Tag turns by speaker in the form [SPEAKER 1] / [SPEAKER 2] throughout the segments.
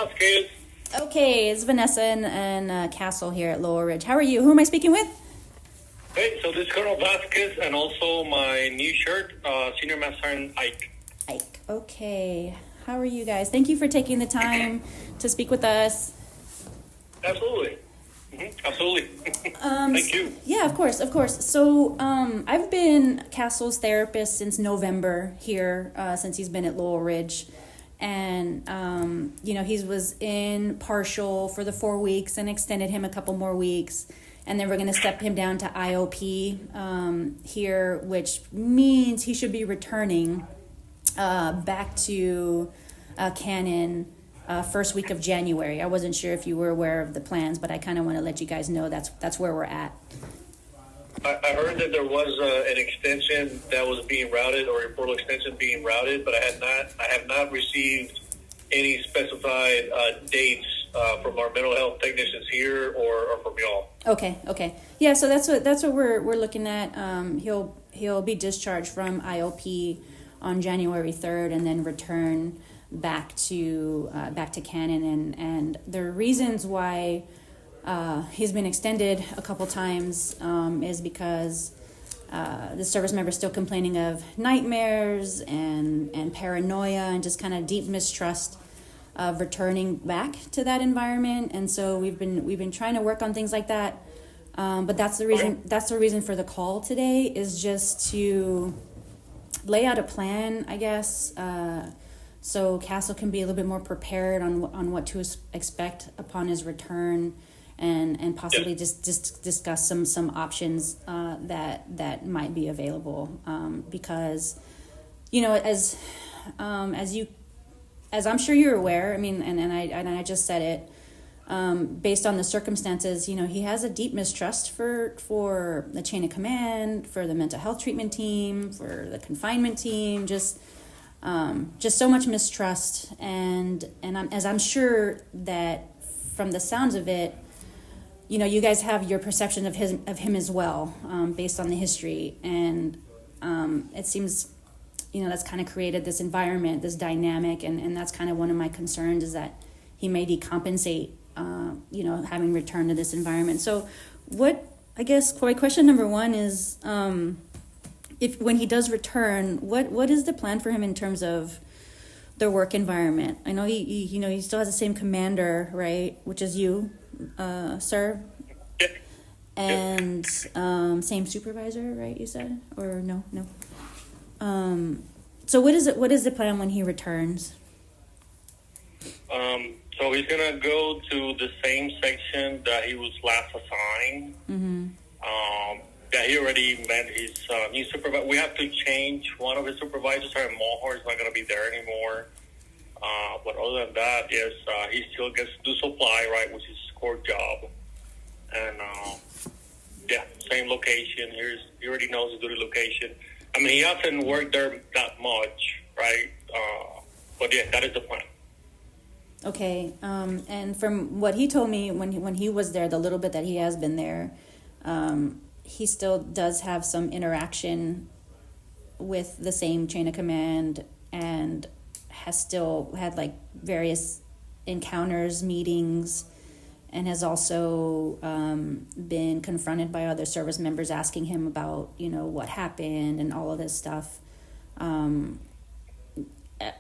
[SPEAKER 1] Vasquez.
[SPEAKER 2] Okay, it's Vanessa and Castle here at Lower Ridge. How are you? Who am I speaking with?
[SPEAKER 1] Hey, so this is Colonel Vasquez and also my new shirt, Senior Master Sergeant Ike.
[SPEAKER 2] Ike. Okay. How are you guys? Thank you for taking the time to speak with us.
[SPEAKER 1] Absolutely. Absolutely. Thank you.
[SPEAKER 2] Yeah, of course. So I've been Castle's therapist since November here, since he's been at Laurel Ridge. And, he was in partial for the 4 weeks and extended him a couple more weeks. And then we're going to step him down to IOP here, which means he should be returning back to Cannon first week of January. I wasn't sure if you were aware of the plans, but I kind of want to let you guys know that's where we're at.
[SPEAKER 1] I heard that there was an extension that was being routed, or a portal extension being routed, but I have not received any specified dates from our mental health technicians here or from y'all.
[SPEAKER 2] Okay. Yeah, so that's what we're looking at. He'll be discharged from IOP on January 3rd and then return back to Cannon, and the reasons why he's been extended a couple times is because the service member is still complaining of nightmares and paranoia and just kind of deep mistrust of returning back to that environment. And so we've been trying to work on things like that. But that's the reason for the call today, is just to lay out a plan, I guess, so Castle can be a little bit more prepared on what to expect upon his return, and possibly just discuss some options that might be available, because as I'm sure you're aware, I mean, and I just said it, based on the circumstances, he has a deep mistrust for the chain of command, for the mental health treatment team, for the confinement team, just so much mistrust, and I'm sure that from the sounds of it, you guys have your perception of him as well, based on the history, and it seems that's kind of created this environment, this dynamic, and that's kind of one of my concerns, is that he may decompensate, having returned to this environment. So I guess question number one is, if when he does return, what is the plan for him in terms of the work environment? I know he still has the same commander, right, which is you, sir, and same supervisor, right? You said, or no? So what is the plan when he returns?
[SPEAKER 1] So he's gonna go to the same section that he was last assigned. Mm-hmm. That he already met his new supervisor. We have to change one of his supervisors. Our Mohor is not going to be there anymore. But other than that, yes, he still gets to do supply, right, which is his core job. And, same location. He already knows his duty location. I mean, he hasn't worked there that much, right? But, yeah, that is the plan.
[SPEAKER 2] Okay. And from what he told me when he was there, the little bit that he has been there, he still does have some interaction with the same chain of command, and has still had like various encounters, meetings, and has also been confronted by other service members asking him about, what happened and all of this stuff. I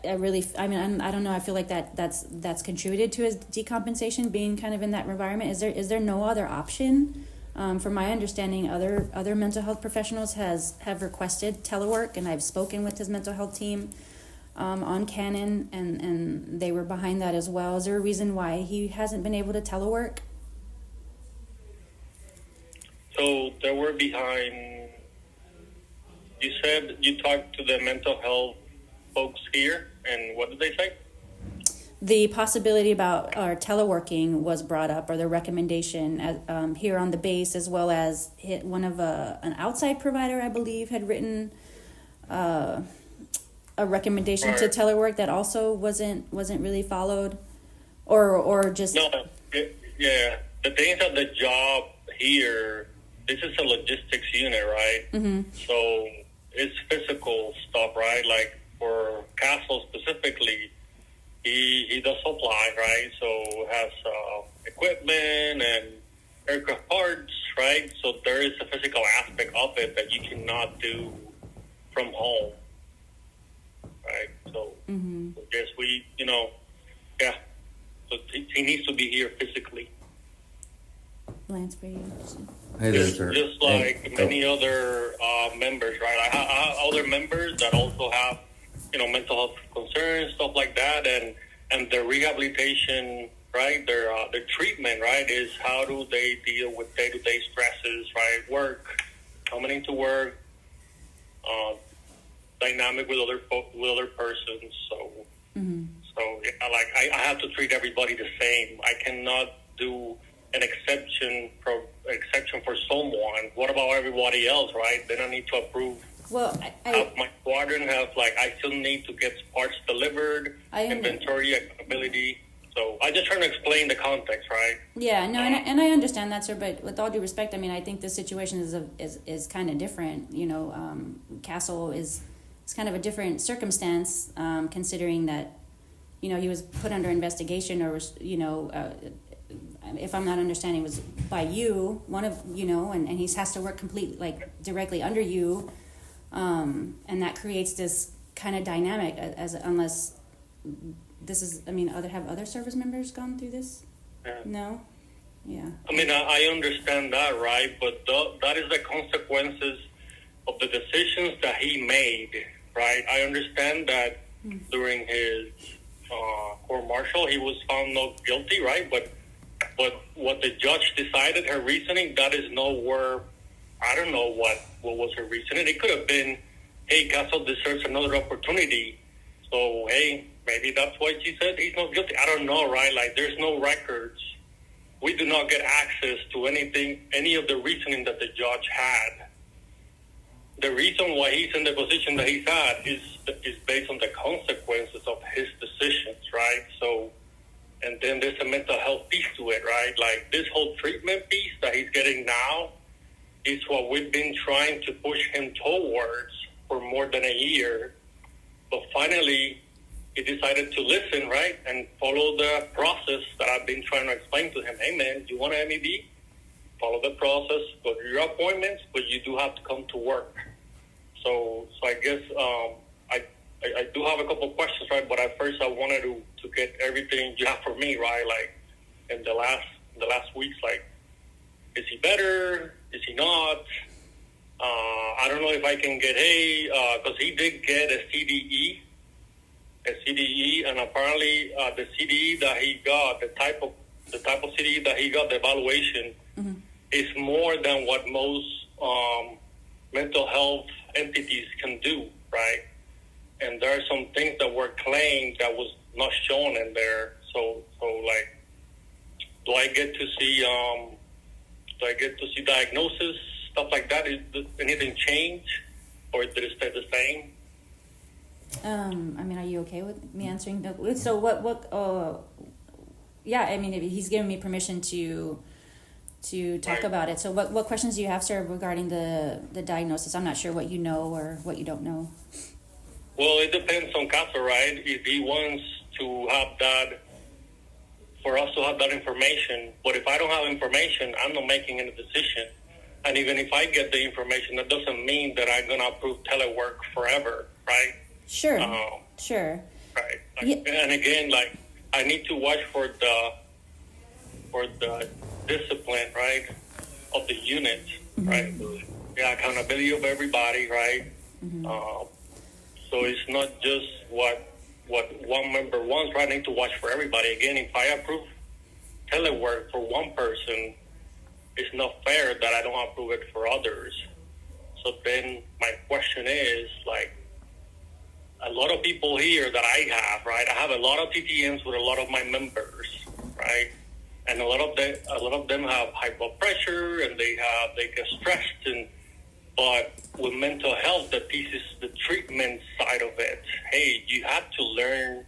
[SPEAKER 2] don't know. I feel like that's contributed to his decompensation, being kind of in that environment. Is there no other option? From my understanding, other mental health professionals have requested telework, and I've spoken with his mental health team on Cannon, and they were behind that as well. Is there a reason why he hasn't been able to telework?
[SPEAKER 1] So they were behind. You said you talked to the mental health folks here, and what did they say?
[SPEAKER 2] The possibility about our teleworking was brought up, or the recommendation here on the base, as well as one of an outside provider, I believe, had written a recommendation to telework that also wasn't really followed, or just
[SPEAKER 1] yeah. The thing is that the job here, this is a logistics unit, right? Mm-hmm. So it's physical stuff, right? Like for Castle specifically, he does supply, right? So has equipment and aircraft parts, right? So there is a physical aspect of it that you cannot do from home, right? So, so yes, we, yeah. So he needs to be here physically.
[SPEAKER 2] Lance, for you.
[SPEAKER 3] Hey there, sir.
[SPEAKER 1] Just like many other members, right? I have other members that also have, mental health concerns, stuff like that, and their rehabilitation, right? Their treatment, right, is how do they deal with day-to-day stresses, right? Work, coming into work, dynamic with other persons. So, so yeah, like I have to treat everybody the same. I cannot do an exception for someone. What about everybody else, right? Then I need to approve.
[SPEAKER 2] Well,
[SPEAKER 1] my squadron have I still need to get parts delivered, inventory, accountability. So I just trying to explain the context, right?
[SPEAKER 2] Yeah, no, and I understand that, sir. But with all due respect, I mean, I think the situation is kind of different. Castle is kind of a different circumstance, considering that, he was put under investigation, or was, if I'm not understanding, was by you, one of, and he has to work directly under you. And that creates this kind of dynamic unless this is, have other service members gone through this?
[SPEAKER 1] Yeah.
[SPEAKER 2] No? Yeah.
[SPEAKER 1] I understand that, right? But that is the consequences of the decisions that he made, right? I understand that during his court martial, he was found not guilty, right? But what the judge decided, her reasoning, that is nowhere. I don't know what was her reasoning. It could have been, hey, Castle deserves another opportunity. So, hey, maybe that's why she said he's not guilty. I don't know, right? There's no records. We do not get access to any of the reasoning that the judge had. The reason why he's in the position that he's at is based on the consequences of his decisions, right? So, and then there's a mental health piece to it, right? This whole treatment piece that he's getting now is what we've been trying to push him towards for more than a year. But finally, he decided to listen, right, and follow the process that I've been trying to explain to him. Hey, man, you want an MEB? Follow the process, go to your appointments, but you do have to come to work. So I guess I do have a couple of questions, right? But at first, I wanted to get everything you have for me, right? In the last weeks, is he better? Is he not? I don't know if I can get, because he did get a CDE, and apparently the CDE that he got, the type of CDE that he got, the evaluation, is more than what most mental health entities can do, right? And there are some things that were claimed that was not shown in there. So do I get to see? Do I get to see diagnosis, stuff like that? Did anything change, or did it stay the same?
[SPEAKER 2] Are you okay with me answering? So what? Yeah, he's given me permission to talk about it. So what questions do you have, sir, regarding the diagnosis? I'm not sure what you know or what you don't know.
[SPEAKER 1] Well, it depends on Castle, right? If he wants to have that, for us to have that information. But if I don't have information, I'm not making any decision. And even if I get the information, that doesn't mean that I'm going to approve telework forever, right?
[SPEAKER 2] Sure. Sure.
[SPEAKER 1] Right. And again, I need to watch for the discipline, right, of the unit, right? The accountability of everybody, right? So it's not just what one member wants, right? I need to watch for everybody. Again, if I approve telework for one person, it's not fair that I don't approve it for others. So then my question is, a lot of people here that I have, right? I have a lot of TTMs with a lot of my members, right? And a lot of them have high blood pressure, and they get stressed, but with mental health, the piece is the treatment side of it. Hey, you have to learn.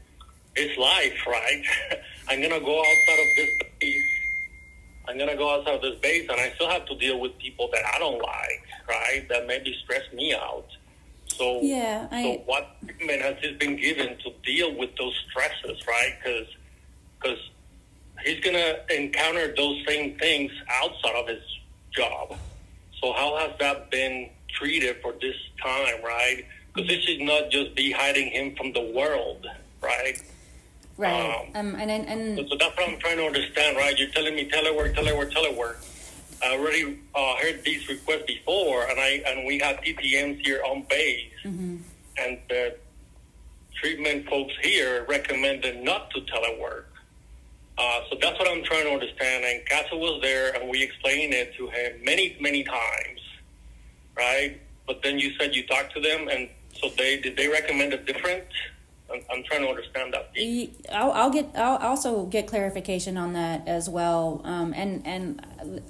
[SPEAKER 1] It's life, right? I'm gonna go outside of this base. And I still have to deal with people that I don't like, right? That maybe stress me out. So,
[SPEAKER 2] yeah,
[SPEAKER 1] what treatment has just been given to deal with those stresses, right? Because he's going to encounter those same things outside of his job. So how has that been treated for this time, right? Because this should not just be hiding him from the world, right?
[SPEAKER 2] Right.
[SPEAKER 1] So that's what I'm trying to understand, right? You're telling me telework. I already heard these requests before, and we had TTMs here on base, and the treatment folks here recommended not to telework. So that's what I'm trying to understand. And Castle was there, and we explained it to him many, many times, right? But then you said you talked to them, and so did they recommend a different? I'm trying to understand that piece.
[SPEAKER 2] I'll also get clarification on that as well. And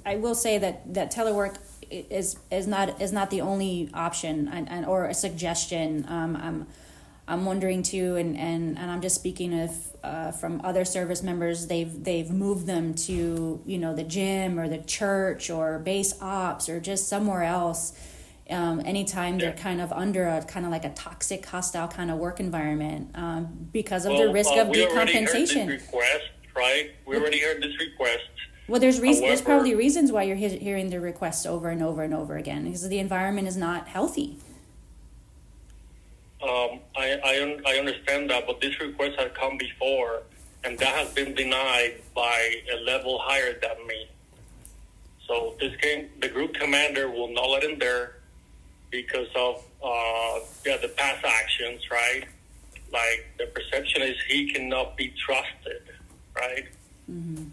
[SPEAKER 2] I will say that telework is not the only option or a suggestion. I'm wondering too, and I'm just speaking of from other service members. They've moved them to the gym or the church or base ops or just somewhere else. Anytime they're kind of under a kind of like a toxic, hostile kind of work environment because of the risk of decompensation. We already heard this
[SPEAKER 1] request, right? We already heard this request.
[SPEAKER 2] Well, there's probably reasons why you're hearing the requests over and over and over again because the environment is not healthy.
[SPEAKER 1] I understand that, but this request has come before, and that has been denied by a level higher than me. So the group commander will not let him there. Because of the past actions, right? Like the perception is he cannot be trusted, right? Mm-hmm.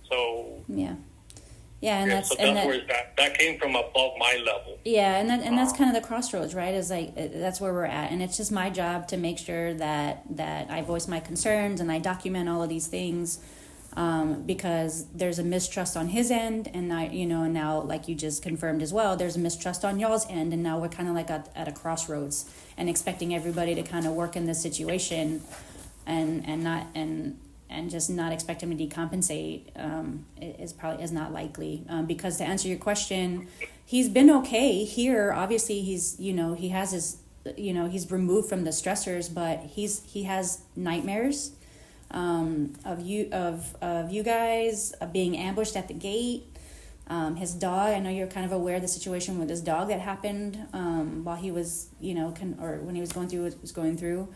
[SPEAKER 1] So and that's where that came from above my level.
[SPEAKER 2] Yeah, and that's kind of the crossroads, right? Is like that's where we're at, and it's just my job to make sure that I voice my concerns and I document all of these things. Because there's a mistrust on his end, and now, like you just confirmed as well, there's a mistrust on y'all's end, and now we're kind of like at a crossroads and expecting everybody to kind of work in this situation, and just not expect him to decompensate is not likely. Because to answer your question, he's been okay here. Obviously, he has his he's removed from the stressors, but he has nightmares. Of you guys being ambushed at the gate, his dog. I know you're kind of aware of the situation with his dog that happened while he was, or when he was going through what he was going through.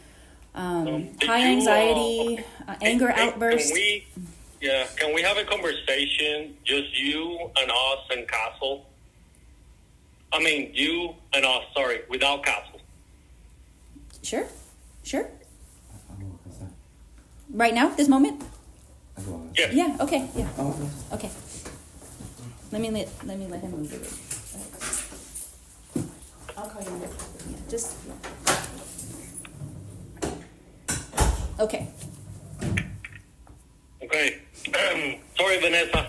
[SPEAKER 2] High anxiety, anger outbursts.
[SPEAKER 1] Can we have a conversation, just you and us and Castle? I mean, you and us. Sorry, without Castle.
[SPEAKER 2] Sure. Right now, this moment?
[SPEAKER 1] Yeah.
[SPEAKER 2] Yeah. Okay. Yeah. Okay. Let me let him move it. I'll call you. Yeah. Just. Okay.
[SPEAKER 1] Okay. Sorry, Vanessa.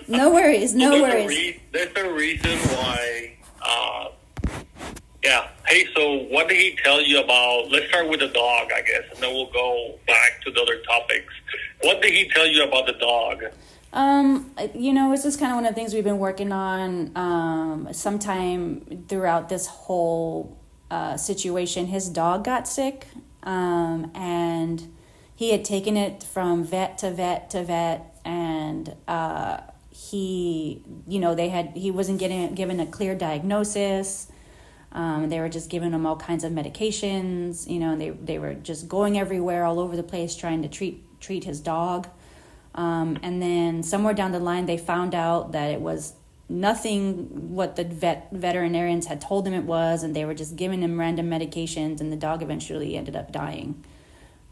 [SPEAKER 2] No worries. No worries.
[SPEAKER 1] There's a reason why. Hey, so what did he tell you about? Let's start with the dog, I guess, and then we'll go back to the other topics. What did he tell you about the dog?
[SPEAKER 2] It's just kind of one of the things we've been working on sometime throughout this whole situation. His dog got sick, and he had taken it from vet to vet to vet, and he wasn't given a clear diagnosis. They were just giving him all kinds of medications, and they were just going everywhere, all over the place, trying to treat his dog. And then somewhere down the line, they found out that it was nothing what the veterinarians had told him it was, and they were just giving him random medications, and the dog eventually ended up dying.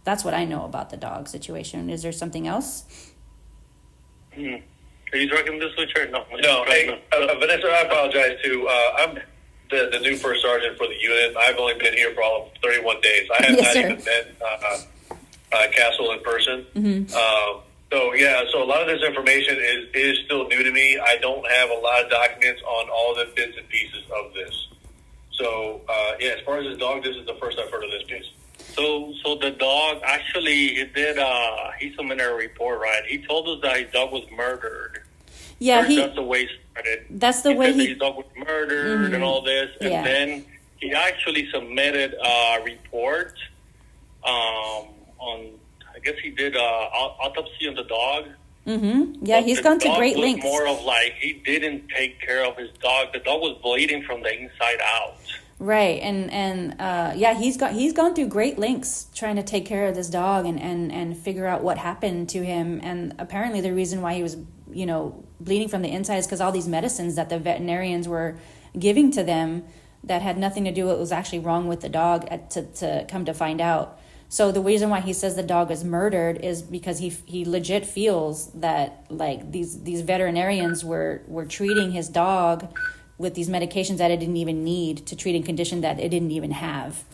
[SPEAKER 2] That's what I know about the dog situation. Is there something else?
[SPEAKER 1] Are you talking this with her? No.
[SPEAKER 3] Hey, Vanessa, I apologize too. I'm the new first sergeant for the unit. I've only been here for all of 31 days. I have not even met Castle in person. Mm-hmm. So a lot of this information is still new to me. I don't have a lot of documents on all the bits and pieces of this. So, as far as his dog, this is the first I've heard of this piece.
[SPEAKER 1] So the dog, actually, he submitted a report, right? He told us that his dog was murdered.
[SPEAKER 2] Yeah,
[SPEAKER 1] that's the way it started.
[SPEAKER 2] That's the way
[SPEAKER 1] his dog was murdered and all this. And then he actually submitted a report guess he did autopsy on the dog.
[SPEAKER 2] Mm-hmm. Yeah,
[SPEAKER 1] but
[SPEAKER 2] he's
[SPEAKER 1] the
[SPEAKER 2] gone to
[SPEAKER 1] dog
[SPEAKER 2] great
[SPEAKER 1] was
[SPEAKER 2] lengths.
[SPEAKER 1] more of like he didn't take care of his dog. The dog was bleeding from the inside out.
[SPEAKER 2] Right, and yeah, he's gone through great lengths trying to take care of this dog and figure out what happened to him. And apparently the reason why he was, you know, bleeding from the inside is because all these medicines that the veterinarians were giving to them that had nothing to do with what was actually wrong with the dog to come to find out. So the reason why he says the dog is murdered is because he legit feels that like these veterinarians were treating his dog with these medications that it didn't even need to treat a condition that it didn't even have.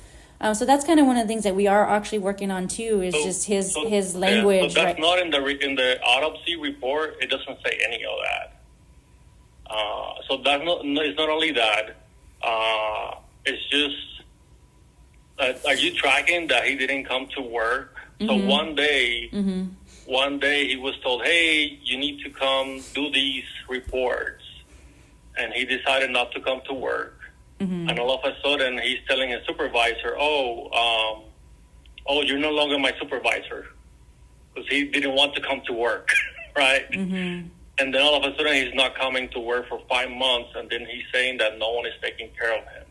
[SPEAKER 2] So that's kind of one of the things that we are actually working on too. Is just his language.
[SPEAKER 1] Yeah, so that's not in the autopsy report. It doesn't say any of that. So that's not. It's not only that. It's just. Are you tracking that he didn't come to work? Mm-hmm. So one day he was told, "Hey, you need to come do these reports," and he decided not to come to work. Mm-hmm. And all of a sudden, he's telling his supervisor, "Oh, you're no longer my supervisor," because he didn't want to come to work, right? Mm-hmm. And then all of a sudden, he's not coming to work for 5 months, and then he's saying that no one is taking care of him.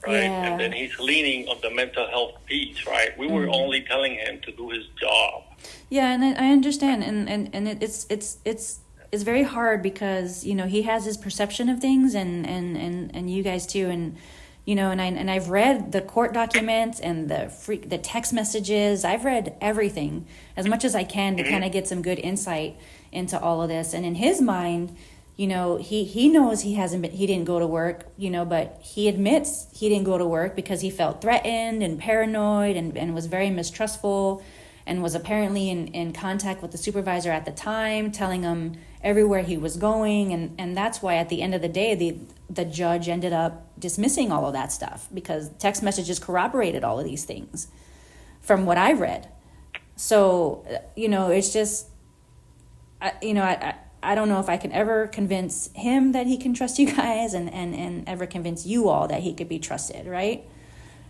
[SPEAKER 1] Right, yeah. And then he's leaning on the mental health piece, right? We were only telling him to do his job.
[SPEAKER 2] Yeah, and I understand, and it's very hard because you know he has his perception of things, and you guys too, and you know, and I've read the court documents and the text messages. I've read everything as much as I can to kind of get some good insight into all of this, and in his mind, you know, he knows he didn't go to work, you know, but he admits he didn't go to work because he felt threatened and paranoid and was very mistrustful and was apparently in contact with the supervisor at the time, telling him everywhere he was going. And that's why at the end of the day, the judge ended up dismissing all of that stuff because text messages corroborated all of these things from what I read. So, you know, it's just, I don't know if I can ever convince him that he can trust you guys and ever convince you all that he could be trusted, right?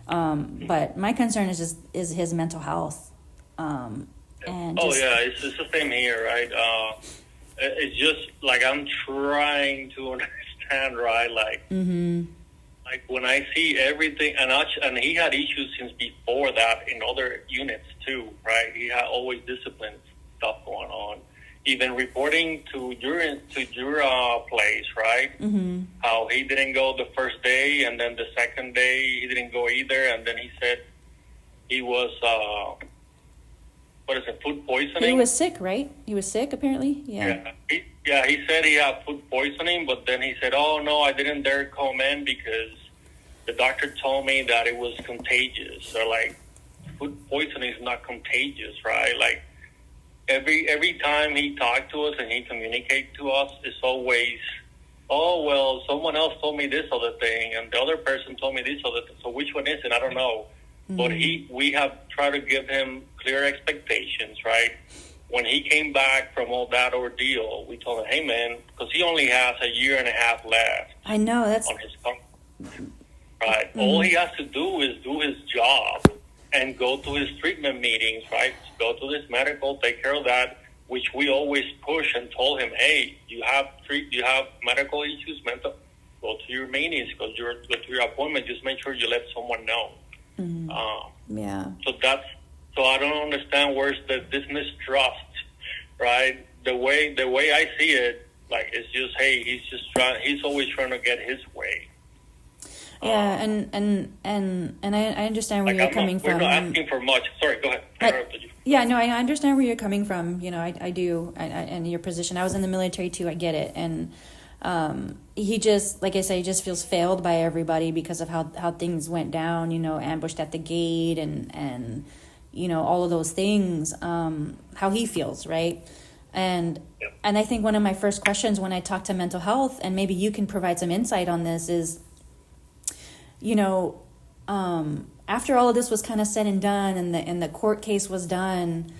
[SPEAKER 2] But my concern is his mental health.
[SPEAKER 1] It's the same here, right? It's just like I'm trying to understand, right? Like, like when I see everything, and he had issues since before that in other units too, right? He had always discipline stuff going on. Even reporting to your place, right? Mm-hmm. How he didn't go the first day, and then the second day he didn't go either, and then he said he was food poisoning?
[SPEAKER 2] He was sick, right? He was sick, apparently. Yeah.
[SPEAKER 1] He said he had food poisoning, but then he said, "Oh no, I didn't dare come in because the doctor told me that it was contagious." So like, food poisoning is not contagious, right? Like. Every time he talked to us and he communicated to us, it's always, "Oh, well, someone else told me this other thing, and the other person told me this other thing. So which one is it? I don't know." Mm-hmm. But we have tried to give him clear expectations, right? When he came back from all that ordeal, we told him, "Hey, man," because he only has a year and a half left.
[SPEAKER 2] I know that's
[SPEAKER 1] on his contract, right? Mm-hmm. All he has to do is do his job. And go to his treatment meetings, right? Go to this medical, take care of that, which we always push and told him, "Hey, you have medical issues, go to your meetings, go to your appointment. Just make sure you let someone know." Mm-hmm. So I don't understand where's this mistrust, right? The way I see it, like it's just, hey, he's always trying to get his way.
[SPEAKER 2] Yeah, and I understand where you're coming from.
[SPEAKER 1] We're not asking for much. Sorry, go ahead. I interrupted you.
[SPEAKER 2] Yeah, no, I understand where you're coming from. You know, I do, and your position. I was in the military too. I get it, and he just, like I say, he just feels failed by everybody because of how things went down. You know, ambushed at the gate, and you know all of those things. How he feels, right? And I think one of my first questions when I talk to mental health, and maybe you can provide some insight on this, is, you know, after all of this was kind of said and done, and the court case was done,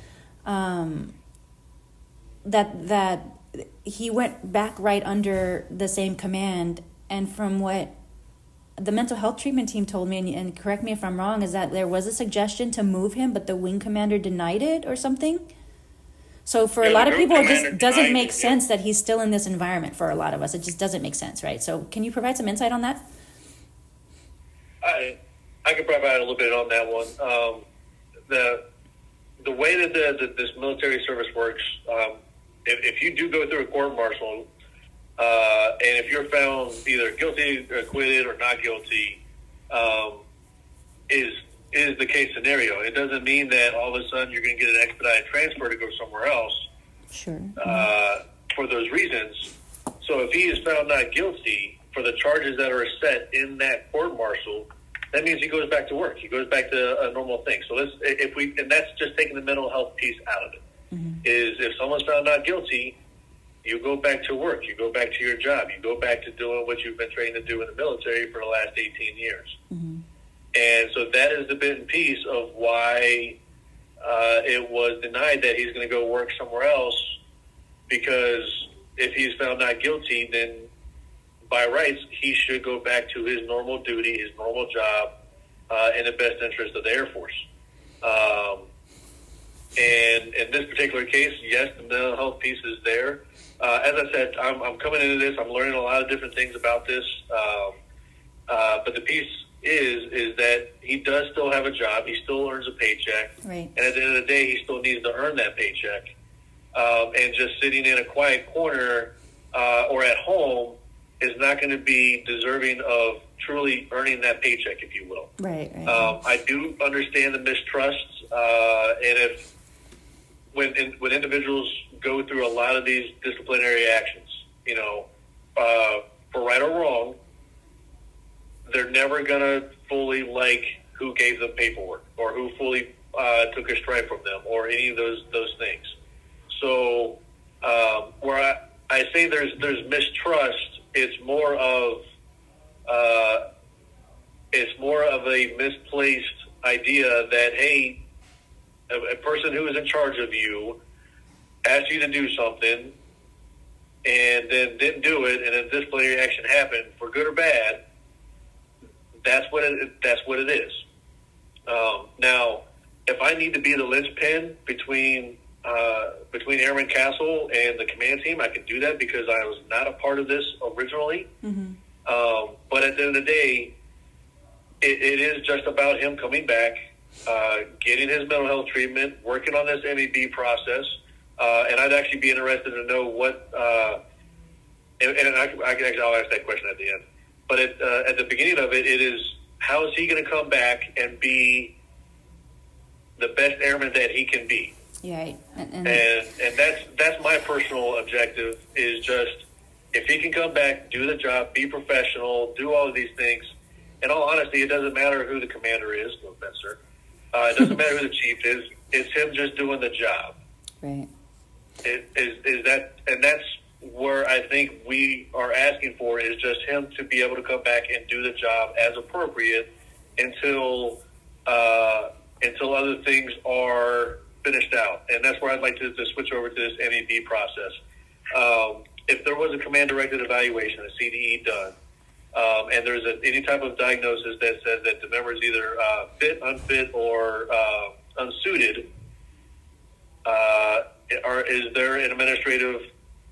[SPEAKER 2] that he went back right under the same command, and from what the mental health treatment team told me, and correct me if I'm wrong, is that there was a suggestion to move him, but the wing commander denied it or something. So for a lot of people, it just doesn't make sense that he's still in this environment. For a lot of us, it just doesn't make sense, right? So can you provide some insight on that?
[SPEAKER 3] I can provide a little bit on that one. The way that this military service works, if you do go through a court martial, and if you're found either guilty or acquitted or not guilty, is the case scenario. It doesn't mean that all of a sudden you're going to get an expedited transfer to go somewhere else.
[SPEAKER 2] Sure.
[SPEAKER 3] For those reasons. So if he is found not guilty for the charges that are set in that court martial, that means he goes back to work. He goes back to a normal thing. So and that's just taking the mental health piece out of it. Is if someone's found not guilty, you go back to work. You go back to your job. You go back to doing what you've been trained to do in the military for the last 18 years. And so that is the bit and piece of why it was denied that he's going to go work somewhere else, because if he's found not guilty, then by rights, he should go back to his normal duty, his normal job, in the best interest of the Air Force. And in this particular case, yes, the mental health piece is there. As I said, I'm coming into this. I'm learning a lot of different things about this. But the piece is that he does still have a job. He still earns a paycheck.
[SPEAKER 2] Right.
[SPEAKER 3] And at the end of the day, he still needs to earn that paycheck. And just sitting in a quiet corner or at home is not going to be deserving of truly earning that paycheck, if you will.
[SPEAKER 2] Right.
[SPEAKER 3] I do understand the mistrust, and when individuals go through a lot of these disciplinary actions, for right or wrong, they're never going to fully like who gave them paperwork or who fully took a strike from them or any of those things. So where I say there's mistrust, it's more of a misplaced idea that, hey, a person who is in charge of you asked you to do something and then didn't do it, and a disciplinary action happened, for good or bad. That's what it is. Now, if I need to be the linchpin between Airman Castle and the command team, I can do that because I was not a part of this originally. But at the end of the day, it is just about him coming back, getting his mental health treatment, working on this MEB process, and I'd actually be interested to know what. And I'll ask that question at the end. But at the beginning of it, it is how is he going to come back and be the best airman that he can be?
[SPEAKER 2] Yeah,
[SPEAKER 3] and that's my personal objective, is just if he can come back, do the job, be professional, do all of these things. In all honesty, it doesn't matter who the commander is, no offense, sir. It doesn't matter who the chief is. It's him just doing the job.
[SPEAKER 2] Right.
[SPEAKER 3] Is that, and that's where I think we are asking for, is just him to be able to come back and do the job as appropriate until other things are finished out. And that's where I'd like to switch over to this MEB process. If there was a command-directed evaluation, a CDE done, and there's any type of diagnosis that says that the member is either fit, unfit, or unsuited, is there an administrative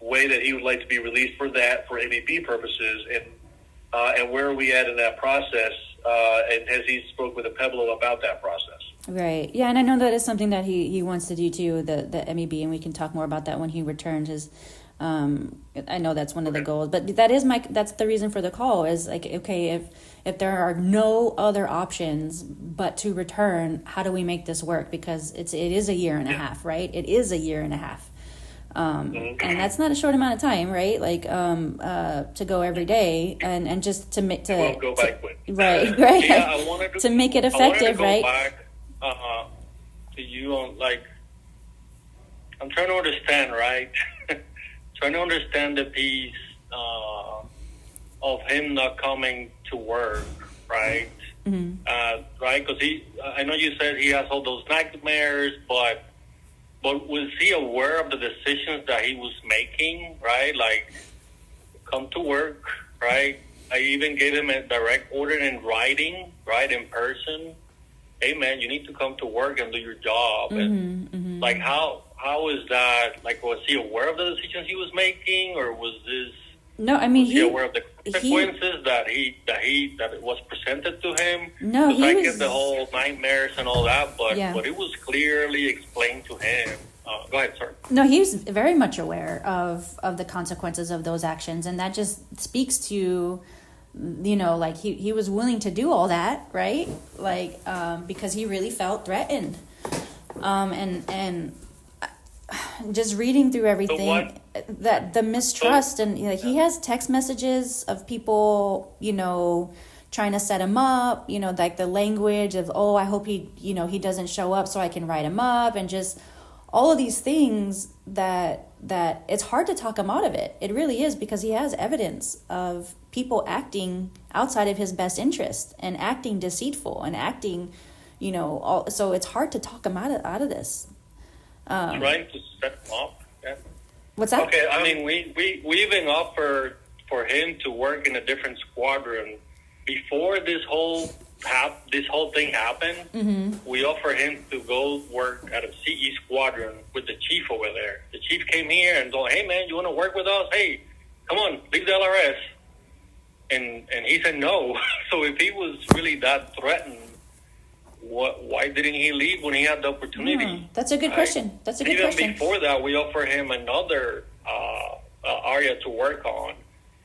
[SPEAKER 3] way that he would like to be released for that, for MEB purposes, and where are we at in that process? And has he spoke with a Pueblo about that process?
[SPEAKER 2] Right. Yeah, and I know that is something that he wants to do too, the MEB, and we can talk more about that when he returns. I know that's one of the goals, but that's the reason for the call, is like, okay, if there are no other options but to return, how do we make this work? Because it is a year and a half, right? It is a year and a half. And that's not a short amount of time, right? Like, to go every day and just to make,
[SPEAKER 3] it won't go by quick.
[SPEAKER 2] Right.
[SPEAKER 3] Yeah,
[SPEAKER 2] to make it effective, right?
[SPEAKER 1] Back, to you on, like, I'm trying to understand, right? Trying to understand the piece of him not coming to work, right? Right? Because I know you said he has all those nightmares, but was he aware of the decisions that he was making, right? Like, come to work, right? I even gave him a direct order in writing, right, in person. Hey, man, you need to come to work and do your job. And like, how is that? Like, was he aware of the decisions he was making, or was this?
[SPEAKER 2] No, I mean,
[SPEAKER 1] was he aware of the consequences that it was presented to him?
[SPEAKER 2] No, he
[SPEAKER 1] I
[SPEAKER 2] was
[SPEAKER 1] get the whole nightmares and all that, but it was clearly explained to him. Go ahead, sir.
[SPEAKER 2] No, he was very much aware of the consequences of those actions, and that just speaks to, you know, like he was willing to do all that, right? Like, because he really felt threatened, and just reading through everything, that the mistrust, and like, he has text messages of people, you know, trying to set him up, you know, like the language of, oh, I hope he doesn't show up so I can write him up, and just all of these things that it's hard to talk him out of it. It really is, because he has evidence of people acting outside of his best interest and acting deceitful and acting, you know, so it's hard to talk him out of this.
[SPEAKER 1] Trying to set him up. Yeah.
[SPEAKER 2] What's that?
[SPEAKER 1] Okay, I mean, we even offered for him to work in a different squadron before this whole thing happened. We offered him to go work at a CE squadron with the chief over there. The chief came here and told, hey, man, you want to work with us? Hey, come on, leave the LRS. And he said no. So if he was really that threatened, why didn't he leave when he had the opportunity?
[SPEAKER 2] That's a good question. That's a good question.
[SPEAKER 1] Even before that, we offered him another area to work on,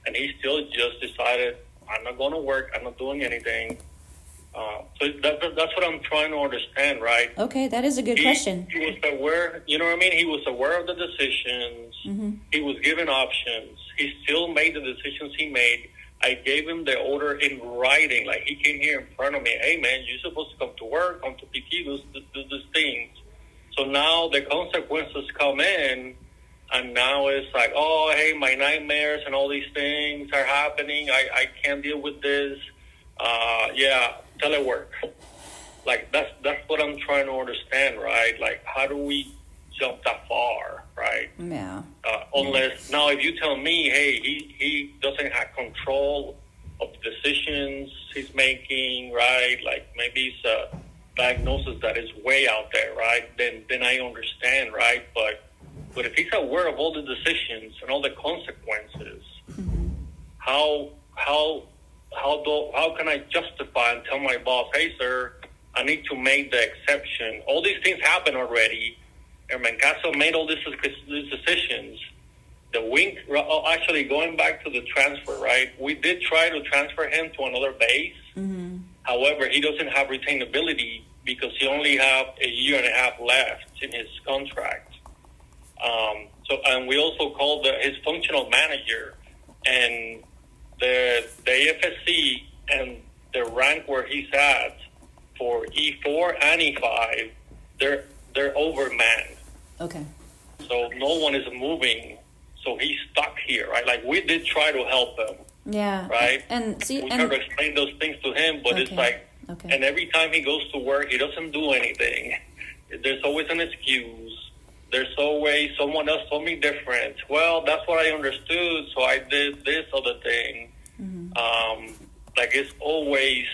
[SPEAKER 1] and he still just decided, I'm not going to work. I'm not doing anything. So that's what I'm trying to understand, right?
[SPEAKER 2] Okay, that is a good question.
[SPEAKER 1] He was aware, you know what I mean? He was aware of the decisions. He was given options. He still made the decisions he made. I gave him the order in writing. Like, he came here in front of me. Hey, man, you're supposed to come to work, come to PT, do these things. So now the consequences come in, and now it's like, oh, hey, my nightmares and all these things are happening. I can't deal with this. Telework. Like, that's what I'm trying to understand, right? Like, how do we jump that far, right?
[SPEAKER 2] Yeah.
[SPEAKER 1] Unless, now if you tell me, hey, he doesn't have control of the decisions he's making, right? Like, maybe it's a diagnosis that is way out there, right? Then I understand, right? But if he's aware of all the decisions and all the consequences, how can I justify and tell my boss, hey, sir, I need to make the exception? All these things happen already. Airman Castro made all these decisions. The wing, actually going back to the transfer, right? We did try to transfer him to another base. However, he doesn't have retainability because he only have a year and a half left in his contract. And we also called his functional manager, and the AFSC and the rank where he's at for E4 and E5, they're overmanned.
[SPEAKER 2] Okay.
[SPEAKER 1] So no one is moving. So he's stuck here, right? Like, we did try to help him.
[SPEAKER 2] Yeah.
[SPEAKER 1] Right?
[SPEAKER 2] And see,
[SPEAKER 1] we tried to explain those things to him, but it's like, and every time he goes to work, he doesn't do anything. There's always an excuse. There's always someone else told me different. Well, that's what I understood, so I did this other thing. Like, it's always,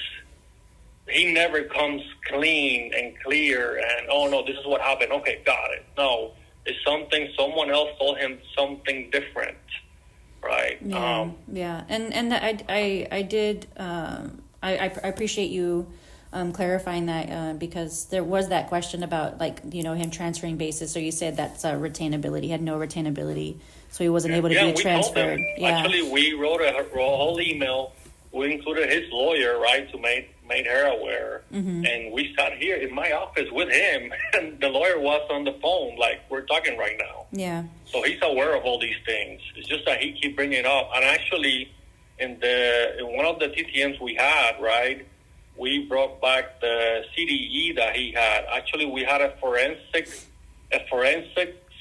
[SPEAKER 1] he never comes clean and clear and, oh, no, this is what happened. Okay, got it. No, it's something, someone else told him something different, right?
[SPEAKER 2] Yeah. And I did, I appreciate you clarifying that because there was that question about, like, you know, him transferring bases. So you said that's retainability. He had no retainability, so he wasn't able to be transferred.
[SPEAKER 1] Actually, we wrote a whole email. We included his lawyer, right, to made her aware. And we sat here in my office with him, and the lawyer was on the phone, like we're talking right now.
[SPEAKER 2] Yeah.
[SPEAKER 1] So he's aware of all these things. It's just that he keep bringing it up. And actually, in one of the TTMs we had, right, we brought back the CDE that he had. Actually, we had a forensic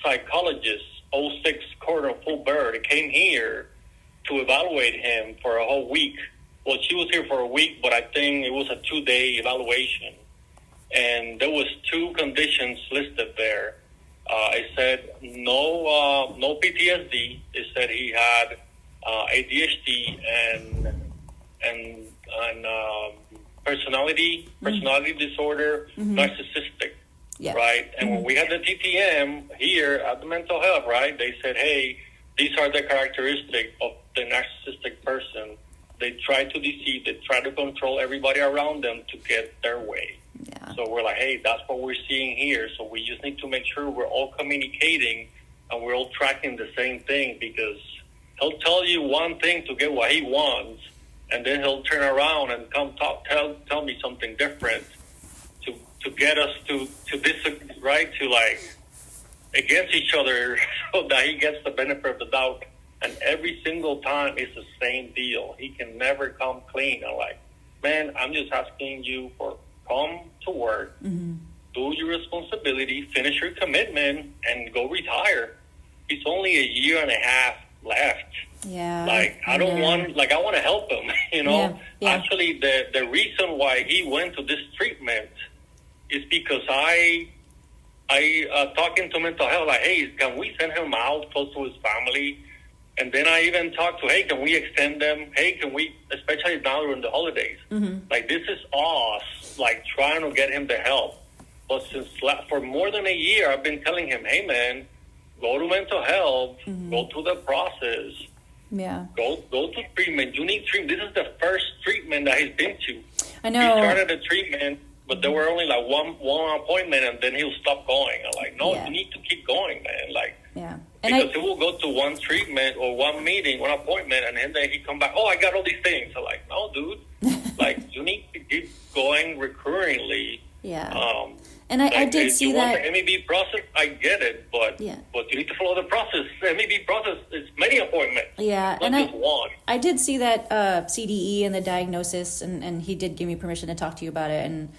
[SPEAKER 1] psychologist, 06 Coroner Full Bird, came here to evaluate him for a whole week. Well, she was here for a week, but I think it was a 2-day evaluation. And there was 2 conditions listed there. It said no PTSD. It said he had ADHD and and personality disorder, narcissistic.
[SPEAKER 2] Yeah.
[SPEAKER 1] Right? And when we had the TTM here at the mental health, right, they said, hey, these are the characteristics of the narcissistic person. They try to deceive, they try to control everybody around them to get their way.
[SPEAKER 2] Yeah.
[SPEAKER 1] So we're like, hey, that's what we're seeing here. So we just need to make sure we're all communicating and we're all tracking the same thing, because he'll tell you one thing to get what he wants, and then he'll turn around and tell me something different to get us to disagree, right? To like against each other so that he gets the benefit of the doubt. And every single time it's the same deal. He can never come clean. I'm like, man, I'm just asking you for come to work, do your responsibility, finish your commitment, and go retire. It's only a year and a half left.
[SPEAKER 2] Yeah.
[SPEAKER 1] Like, I want to help him, you know?
[SPEAKER 2] Yeah. Yeah.
[SPEAKER 1] Actually, the reason why he went to this treatment is because I talking to mental health, like, hey, can we send him out close to his family? And then I even talked to, hey, can we extend them? Hey, can we, especially now during the holidays, like, this is us, like, trying to get him the help. But for more than a year, I've been telling him, hey, man, go to mental health, go through the process.
[SPEAKER 2] Yeah.
[SPEAKER 1] Go to treatment. You need treatment. This is the first treatment that he's been to.
[SPEAKER 2] I know.
[SPEAKER 1] He started the treatment, but there were only like one appointment, and then he'll stop going. I'm like, no, you need to keep going, man. Like,
[SPEAKER 2] yeah.
[SPEAKER 1] Because he will go to one treatment or one meeting, one appointment, and then he come back, oh, I got all these things. I'm like, no, dude. Like, you need to keep going recurringly.
[SPEAKER 2] Yeah. And I did see that.
[SPEAKER 1] The MEB process, I get it, but you need to follow the process. The MEB process is many appointments.
[SPEAKER 2] Yeah,
[SPEAKER 1] not just one.
[SPEAKER 2] I did see that CDE and the diagnosis, and he did give me permission to talk to you about it. And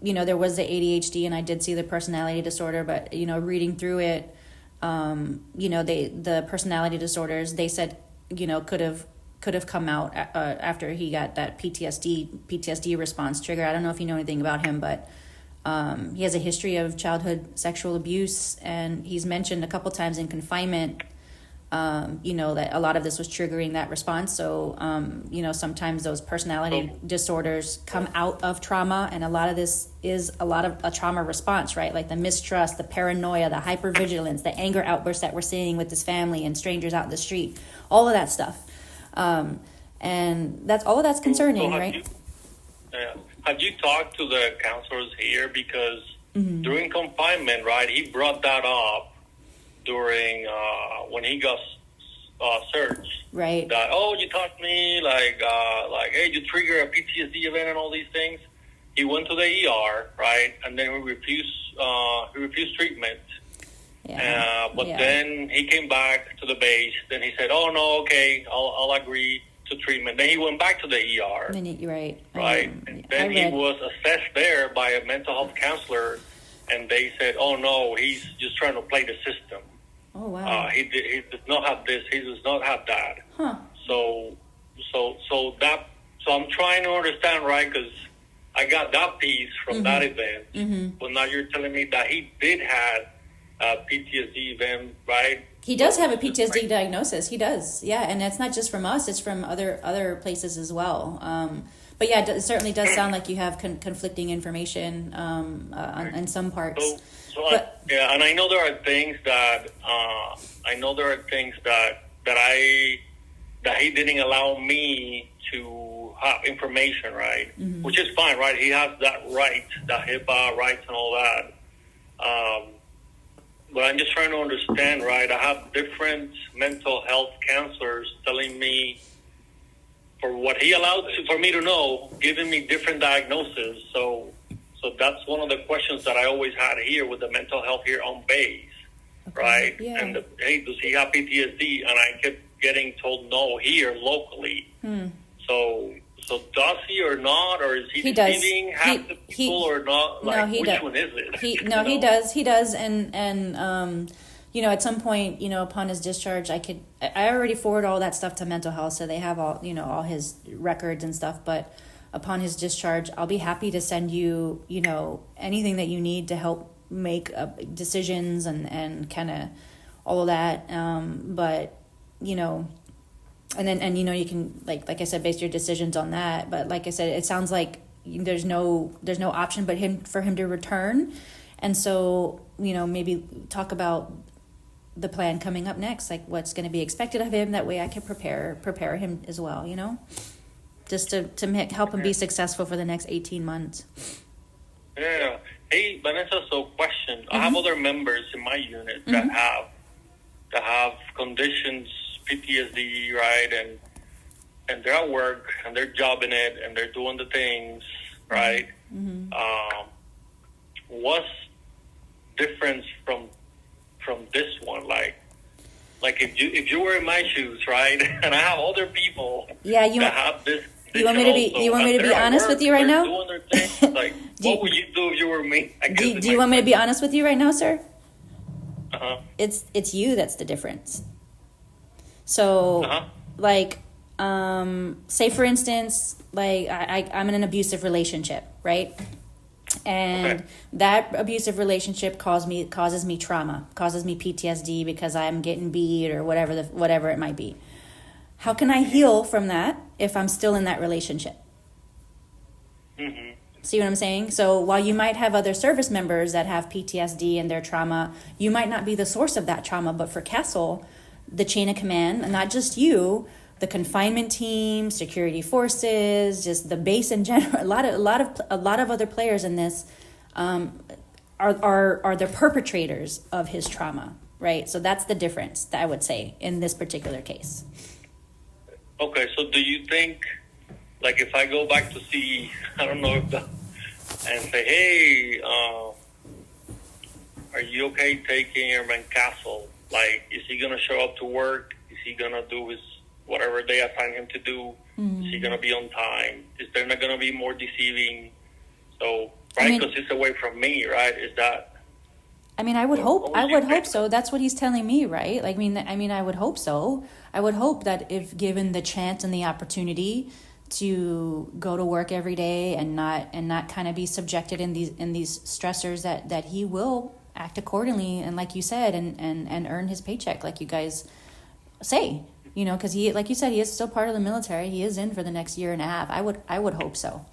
[SPEAKER 2] there was the ADHD, and I did see the personality disorder. But reading through it, the personality disorders, they said could have come out after he got that PTSD response trigger. I don't know if you know anything about him, but. He has a history of childhood sexual abuse, and he's mentioned a couple times in confinement, that a lot of this was triggering that response. So, sometimes those personality disorders come out of trauma, and a lot of this is a lot of a trauma response, right? Like the mistrust, the paranoia, the hypervigilance, the anger outbursts that we're seeing with his family and strangers out in the street, all of that stuff. And that's concerning, right?
[SPEAKER 1] Have you talked to the counselors here? Because during confinement, right, he brought that up during when he got searched. Right. That, you taught me, like, hey, you trigger a PTSD event and all these things. He went to the ER, right, and then he refused treatment. Yeah. But then he came back to the base. Then he said, oh, no, okay, I'll agree to treatment. Then he went back to the ER. Right. And then he was assessed there by a mental health counselor, and they said, oh, no, he's just trying to play the system. Oh, wow. He does not have this. He does not have that. Huh. So I'm trying to understand, right, because I got that piece from that event. But now you're telling me that he did have a PTSD event, right?
[SPEAKER 2] He does have a PTSD diagnosis. He does, yeah, and it's not just from us; it's from other places as well. But yeah, it certainly does sound like you have conflicting information on some parts.
[SPEAKER 1] And I know there are things that that he didn't allow me to have information, right? Which is fine, right? He has that right, that HIPAA rights and all that. But I'm just trying to understand, right? I have different mental health counselors telling me, for what he allowed for me to know, giving me different diagnoses. So that's one of the questions that I always had here with the mental health here on base, right? Yeah. And hey, does he have PTSD? And I kept getting told no here locally. So does he or not, or is he deceiving half the people or not? Like, which one is it?
[SPEAKER 2] He does, and at some point, upon his discharge, I already forward all that stuff to mental health, so they have all his records and stuff. But upon his discharge, I'll be happy to send you, anything that you need to help make decisions and kind of all of that. But then you can like I said, base your decisions on that. But like I said, it sounds like there's no option but for him to return. And so, maybe talk about the plan coming up next, like what's going to be expected of him. That way I can prepare him as well, just to help him be successful for the next 18 months.
[SPEAKER 1] Yeah. Hey, Vanessa, so question. I have other members in my unit that have conditions, PTSD, right? And they're at work and they're jobbing it and they're doing the things, right? What's difference from this one? Like if you were in my shoes, right? And I have other people that have this. You want me to be honest with you right now? Doing their thing. Like, what would you do if you were me?
[SPEAKER 2] Do you want me to be honest with you right now, sir? It's you that's the difference. So, say for instance, like I'm in an abusive relationship, right? And that abusive relationship causes me trauma, causes me PTSD because I'm getting beat or whatever it might be. How can I heal from that if I'm still in that relationship? See what I'm saying? So while you might have other service members that have PTSD and their trauma, you might not be the source of that trauma. But for Castle, the chain of command, and not just you, the confinement team, security forces, just the base in general, a lot of other players in this are the perpetrators of his trauma, right? So that's the difference, I would say, in this particular case.
[SPEAKER 1] Okay, so do you think, like, if I go back to see, I don't know and say, hey, are you okay taking Airman Castle? Like, is he gonna show up to work? Is he gonna do his whatever they assign him to do? Is he gonna be on time? Is there not gonna be more deceiving? So, right, because it's away from me, right? Is that?
[SPEAKER 2] I mean, I would hope so. That's what he's telling me, right? Like, I mean, I would hope so. I would hope that if given the chance and the opportunity to go to work every day and not kind of be subjected in these stressors, that he will act accordingly, and like you said, and earn his paycheck, like you guys say, because he, like you said, he is still part of the military. He is in for the next year and a half. I would hope so,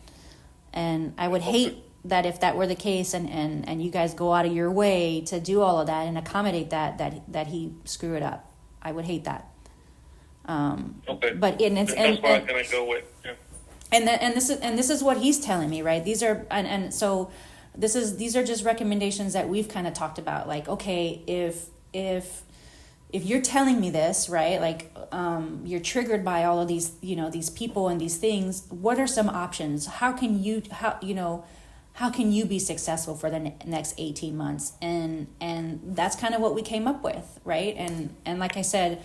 [SPEAKER 2] and I would hate that if that were the case, and you guys go out of your way to do all of that and accommodate that he screw it up. I would hate that.
[SPEAKER 1] Okay.
[SPEAKER 2] But
[SPEAKER 1] that's where I'm gonna go with. Yeah.
[SPEAKER 2] And this is what he's telling me, right? These are so these are just recommendations that we've kind of talked about. Like, okay, if you're telling me this, right? Like, you're triggered by all of these, these people and these things. What are some options? How can you be successful for the next 18 months? And that's kind of what we came up with, right? And like I said,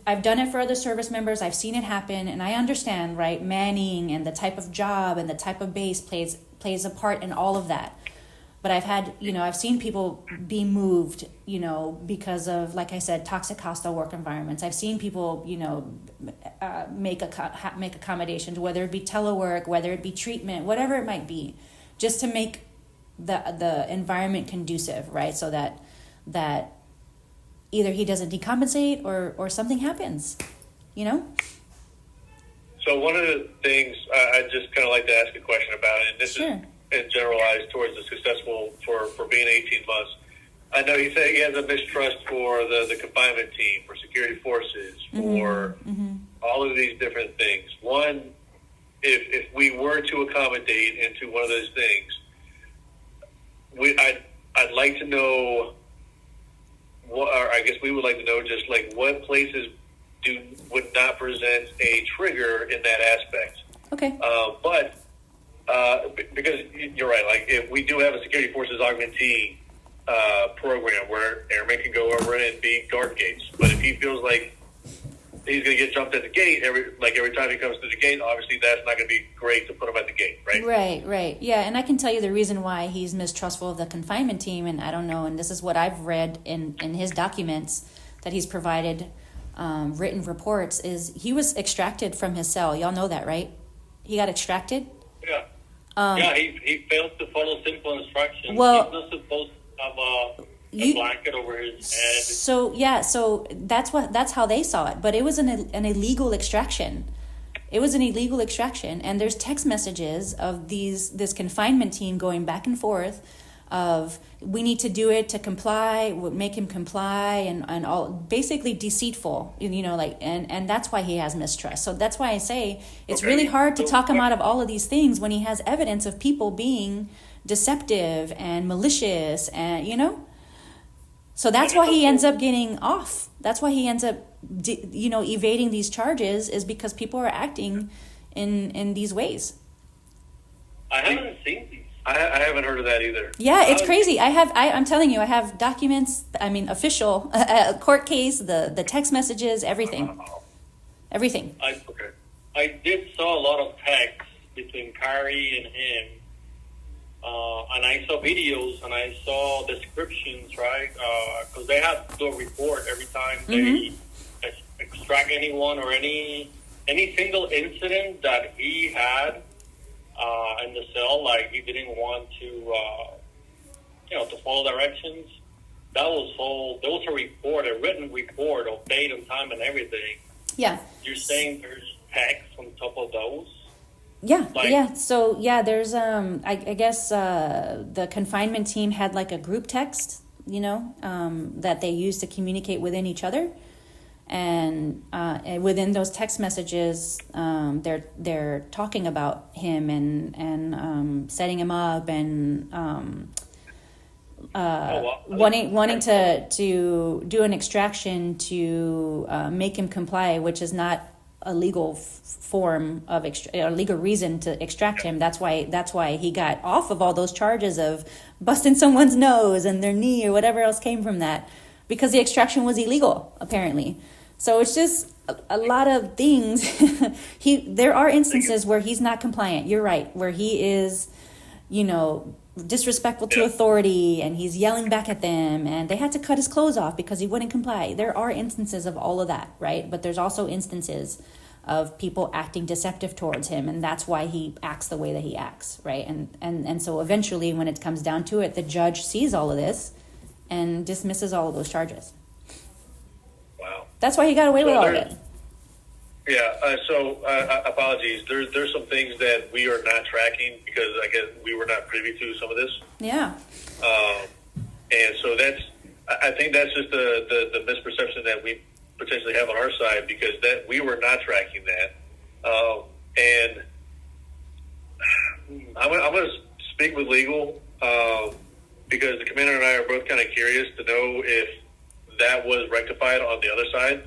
[SPEAKER 2] I've done it for other service members. I've seen it happen, and I understand, right? Manning and the type of job and the type of base plays a part in all of that. But I've seen people be moved, because of, like I said, toxic hostile work environments. I've seen people, make accommodations, whether it be telework, whether it be treatment, whatever it might be, just to make the environment conducive, right? So that either he doesn't decompensate or something happens,
[SPEAKER 3] So one of the things I just kind of like to ask a question about, and this is generalized towards the successful for being 18 months. I know you say he has a mistrust for the confinement team, for security forces, for all of these different things. One, if we were to accommodate into one of those things, I'd like to know, or I guess we would like to know just like what places would not present a trigger in that aspect.
[SPEAKER 2] Okay.
[SPEAKER 3] But because you're right, like if we do have a security forces augmentee program where airmen can go over and be guard gates, but if he feels like he's going to get jumped at the gate every time he comes to the gate, obviously that's not going to be great to put him at the gate, right?
[SPEAKER 2] Right. Yeah, and I can tell you the reason why he's mistrustful of the confinement team, and I don't know, and this is what I've read in his documents that he's provided, written reports, is he was extracted from his cell. Y'all know that, right? He got extracted?
[SPEAKER 1] Yeah. He failed to follow simple instructions.
[SPEAKER 2] Well,
[SPEAKER 1] he's not supposed to have a blanket over his head.
[SPEAKER 2] So that's how they saw it. But it was an illegal extraction. It was an illegal extraction, and there's text messages of this confinement team going back and forth of we need to do it to comply, make him comply, and all, basically deceitful, and that's why he has mistrust. So that's why I say it's really hard to talk him out of all of these things when he has evidence of people being deceptive and malicious, and so that's why he ends up getting off. That's why he ends up evading these charges, is because people are acting in these ways.
[SPEAKER 1] I haven't seen these.
[SPEAKER 3] I haven't heard of that either.
[SPEAKER 2] Yeah, it's crazy. I'm telling you, I have documents. I mean, official court case, the text messages, everything, everything.
[SPEAKER 1] I did saw a lot of texts between Kyrie and him, and I saw videos and I saw descriptions, right? Because they have to do a report every time they extract anyone or any single incident that he had. In the cell, like he didn't want to, to follow directions. That was all. There was a report, a written report of date and time and everything.
[SPEAKER 2] Yeah.
[SPEAKER 1] You're saying there's text on top of those?
[SPEAKER 2] Yeah, yeah. So yeah, there's I guess the confinement team had like a group text, that they used to communicate within each other. And within those text messages, they're talking about him and setting him up and wanting to do an extraction to make him comply, which is not a legal form of a legal reason to extract him. That's why he got off of all those charges of busting someone's nose and their knee or whatever else came from that, because the extraction was illegal apparently. So it's just a lot of things. There are instances where he's not compliant. You're right, where he is, disrespectful to authority, and he's yelling back at them, and they had to cut his clothes off because he wouldn't comply. There are instances of all of that, right? But there's also instances of people acting deceptive towards him, and that's why he acts the way that he acts, right? And so eventually, when it comes down to it, the judge sees all of this and dismisses all of those charges.
[SPEAKER 3] Wow.
[SPEAKER 2] That's why he got away with all of it.
[SPEAKER 3] Yeah, apologies. There's some things that we are not tracking because I guess we were not privy to some of this.
[SPEAKER 2] Yeah.
[SPEAKER 3] And so I think that's just the misperception that we potentially have on our side, because that we were not tracking that. And I'm going to speak with legal because the commander and I are both kind of curious to know if that was rectified on the other side,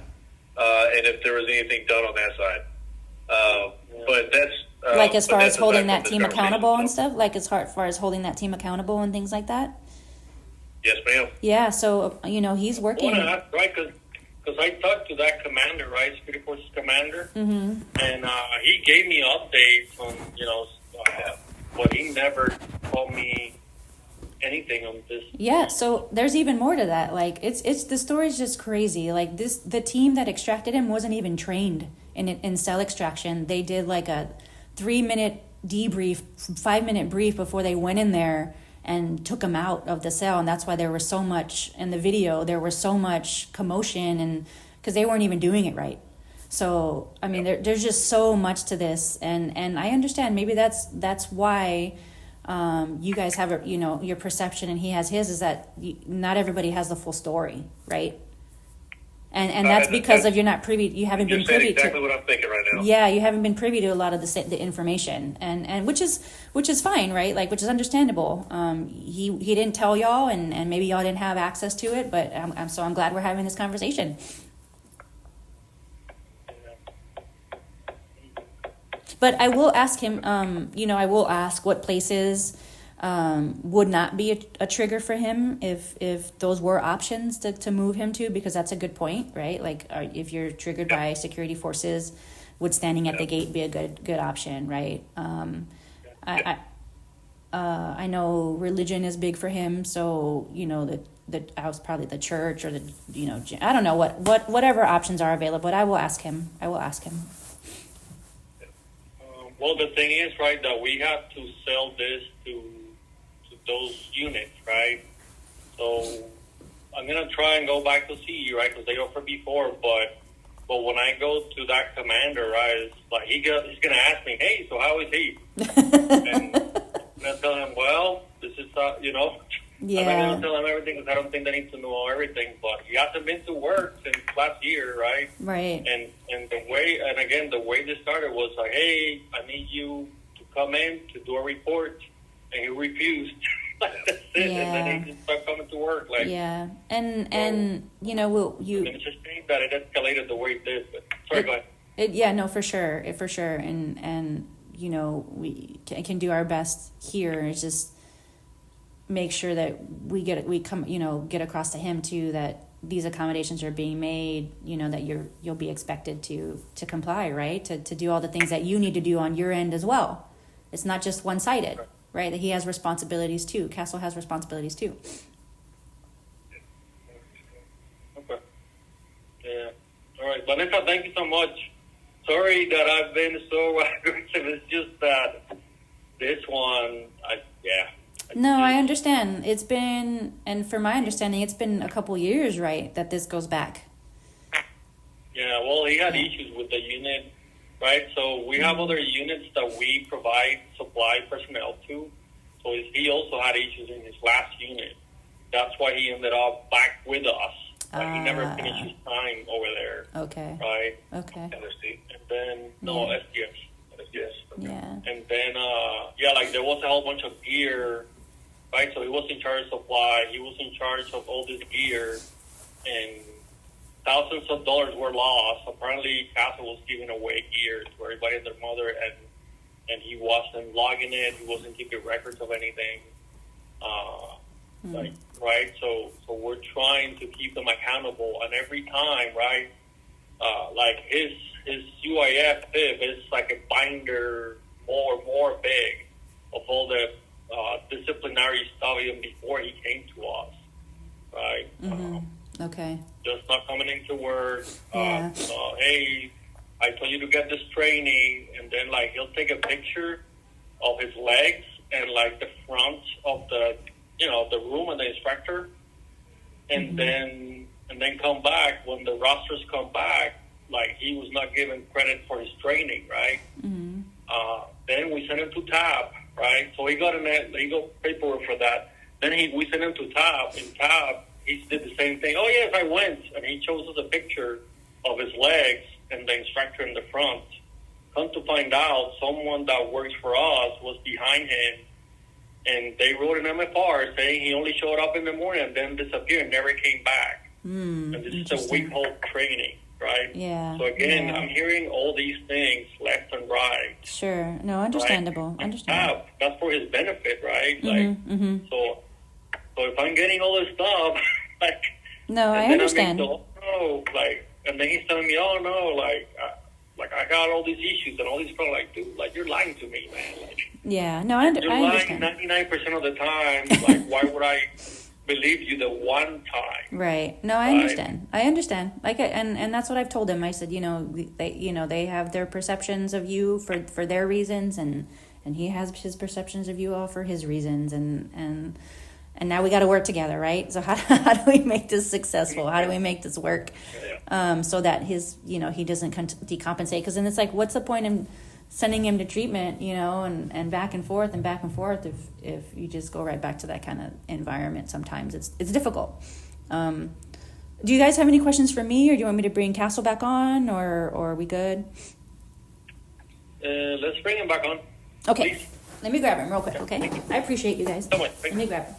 [SPEAKER 3] and if there was anything done on that side. But that's
[SPEAKER 2] like as far as holding that team accountable and stuff, like as far as holding that team accountable and things like that.
[SPEAKER 3] Yes, ma'am.
[SPEAKER 2] Yeah, so he's working.
[SPEAKER 1] Right, because I talked to that commander, right, Security Forces commander, and he gave me updates on but he never told me anything on this.
[SPEAKER 2] Yeah, so there's even more to that. Like it's the story's just crazy. Like the team that extracted him wasn't even trained in cell extraction. They did like a 3-minute debrief, 5-minute brief before they went in there and took him out of the cell, and that's why there was so much in the video. There was so much commotion, and because they weren't even doing it right. So I mean, there's just so much to this, and I understand maybe that's why. You guys have your perception and he has his, is that not everybody has the full story, right? And that's because of you haven't been privy
[SPEAKER 3] exactly
[SPEAKER 2] to
[SPEAKER 3] what I'm thinking right now.
[SPEAKER 2] Yeah, you haven't been privy to a lot of the information, and which is fine, right? Like, which is understandable. He didn't tell y'all, and maybe y'all didn't have access to it, but I'm glad we're having this conversation. But I will ask him, I will ask what places would not be a trigger for him if those were options to move him to, because that's a good point, right? Like if you're triggered by security forces, would standing at the gate be a good option, right? I know religion is big for him, so I was probably the church or I don't know whatever options are available, but I will ask him.
[SPEAKER 1] Well, the thing is, right, that we have to sell this to those units, right? So I'm gonna try and go back to see you, right? Because they offered before, but when I go to that commander, right, it's like he's gonna ask me, hey, so how is he? And I tell him, well, this is
[SPEAKER 2] Yeah.
[SPEAKER 1] I'm not gonna tell him everything because I don't think they need to know everything. But he hasn't been to work since last year, right?
[SPEAKER 2] Right.
[SPEAKER 1] And the way this started was like, hey, I need you to come in to do a report, and he refused. That's it.
[SPEAKER 2] Yeah.
[SPEAKER 1] And then he just stopped coming to work. Like,
[SPEAKER 2] yeah, and you know,
[SPEAKER 1] it's just saying that it escalated the way it did. But sorry, go ahead.
[SPEAKER 2] Yeah, no, for sure, and you know, we can do our best here. It's just make sure that we get across to him too that these accommodations are being made. You know, that you'll be expected to comply, right? To do all the things that you need to do on your end as well. It's not just one-sided, right? That he has responsibilities too. Castle has responsibilities too.
[SPEAKER 1] Okay. Yeah. All right, Vanessa, thank you so much. Sorry that I've been so aggressive. It's just that this one,
[SPEAKER 2] No, I understand. It's been, and from my understanding, it's been a couple years, right, that this goes back.
[SPEAKER 1] Yeah, well, he had issues with the unit, right? So we have other units that we provide supply personnel to. So he also had issues in his last unit. That's why he ended up back with us. He never finished his time over there.
[SPEAKER 2] Okay.
[SPEAKER 1] Right?
[SPEAKER 2] Okay.
[SPEAKER 1] And then, SDS.
[SPEAKER 2] Yeah.
[SPEAKER 1] And then, like there was a whole bunch of gear, right? So he was in charge of supply. He was in charge of all this gear. And thousands of dollars were lost. Apparently, Castle was giving away gear to everybody and their mother, and he wasn't logging it. He wasn't keeping records of anything. Right? So we're trying to keep them accountable. And every time, right, like his UIF PIP is like a binder more big of all the disciplinary stuff even before he came to us, right?
[SPEAKER 2] Okay.
[SPEAKER 1] Just not coming into work.
[SPEAKER 2] Yeah.
[SPEAKER 1] Hey, I told you to get this training, and then like he'll take a picture of his legs and like the front of the the room and the instructor, and then come back when the rosters come back. Like he was not given credit for his training, right? Then we sent him to TAP, right? So he got paperwork for that. Then we sent him to TAP. In TAP, he did the same thing. Oh yes, I went, and he shows us a picture of his legs and the instructor in the front. Come to find out, someone that works for us was behind him, and they wrote an MFR saying he only showed up in the morning and then disappeared, never came back. And this is a week-old training, right?
[SPEAKER 2] Yeah.
[SPEAKER 1] So again, I'm hearing all these things left and right.
[SPEAKER 2] Sure. No, understandable.
[SPEAKER 1] Right?
[SPEAKER 2] Understandable.
[SPEAKER 1] That's for his benefit, right? So if I'm getting all this stuff, like...
[SPEAKER 2] No, I understand.
[SPEAKER 1] And then he's telling me, oh, no, I got all these issues and all these problems. Like, dude, like, you're lying to me, man. Like,
[SPEAKER 2] yeah, no, I understand.
[SPEAKER 1] You're lying 99% of the time. Like, why would I believe you the one time?
[SPEAKER 2] Right. No, I understand. I understand. Like, and that's what I've told him. I said, they have their perceptions of you for their reasons, and he has his perceptions of you all for his reasons, and now we got to work together, right? So how do we make this successful? How do we make this work, so that his he doesn't decompensate? Because then it's like, what's the point in sending him to treatment, and back and forth if you just go right back to that kind of environment? Sometimes it's difficult. Do you guys have any questions for me, or do you want me to bring Castle back on, or are we good?
[SPEAKER 1] Let's bring him back on.
[SPEAKER 2] Okay.
[SPEAKER 1] Please.
[SPEAKER 2] Let me grab him real quick, okay? I appreciate you guys. Let me grab him.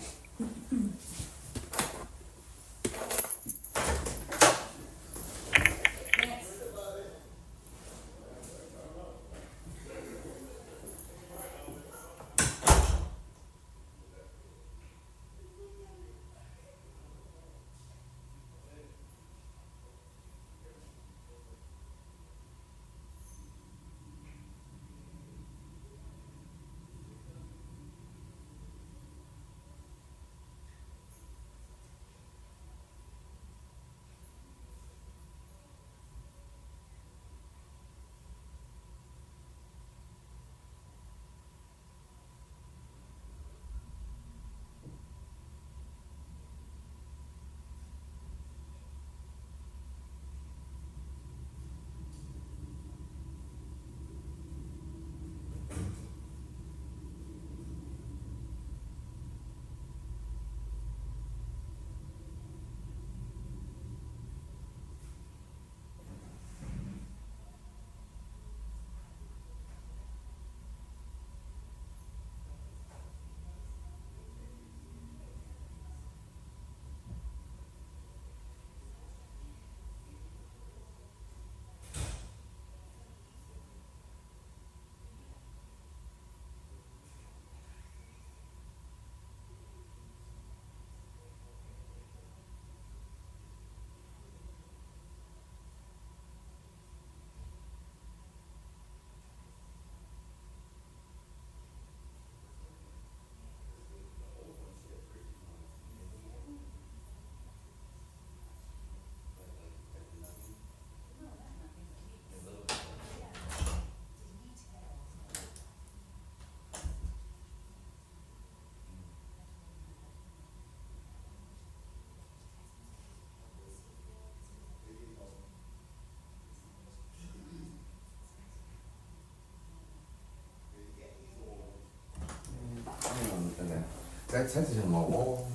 [SPEAKER 4] texted him on wall.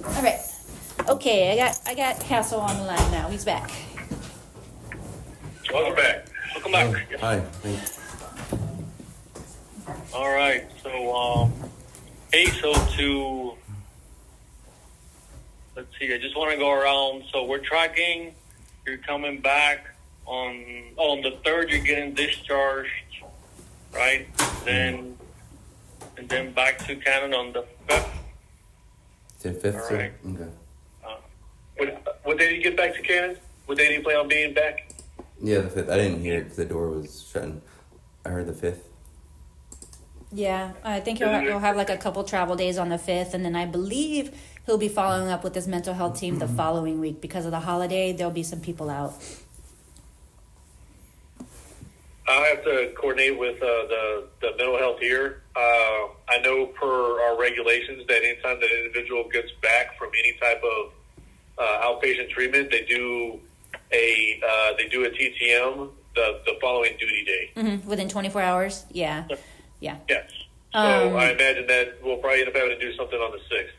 [SPEAKER 2] All right. Okay, I got Castle on the line now. He's back.
[SPEAKER 3] Welcome back.
[SPEAKER 1] Welcome back.
[SPEAKER 4] Oh, hi. Thanks.
[SPEAKER 1] All right. So, let's see. I just want to go around. So we're tracking. You're coming back on the 3rd. You're getting discharged, right? And then back to Canada on the 5th.
[SPEAKER 4] The 5th.
[SPEAKER 1] All right.
[SPEAKER 4] Okay.
[SPEAKER 3] What day did you get back to Canada? What day do you plan on being back?
[SPEAKER 4] Yeah, the 5th. I didn't hear it because the door was shutting. I heard the 5th.
[SPEAKER 2] Yeah, I think he'll have like a couple travel days on the 5th, and then I believe he'll be following up with his mental health team the following week because of the holiday. There'll be some people out.
[SPEAKER 3] I'll have to coordinate with the mental health here. I know per our regulations that anytime that individual gets back from any type of outpatient treatment, they do a TTM the following duty day.
[SPEAKER 2] Mm-hmm. Within 24 hours? Yeah.
[SPEAKER 3] Yes. So I imagine that we'll probably end up having to do something on the 6th.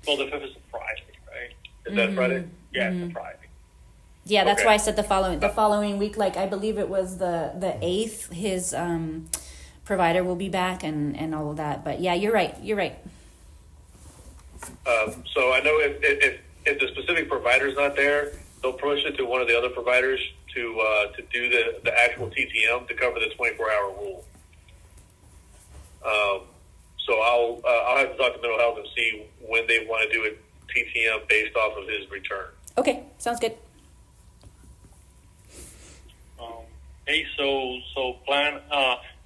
[SPEAKER 1] Well, the 5th is a Friday, right?
[SPEAKER 3] Is that Friday?
[SPEAKER 1] Yeah, it's a Friday.
[SPEAKER 2] Yeah, that's
[SPEAKER 3] Okay.
[SPEAKER 2] why I said the following week. Like I believe it was the 8th. His provider will be back and all of that. But yeah, you're right.
[SPEAKER 3] So I know if the specific provider's not there, they'll push it to one of the other providers to do the actual TTM to cover the 24-hour rule. So I'll have to talk to mental health and see when they want to do a TTM based off of his return.
[SPEAKER 2] Okay, sounds good.
[SPEAKER 1] Hey, so plan.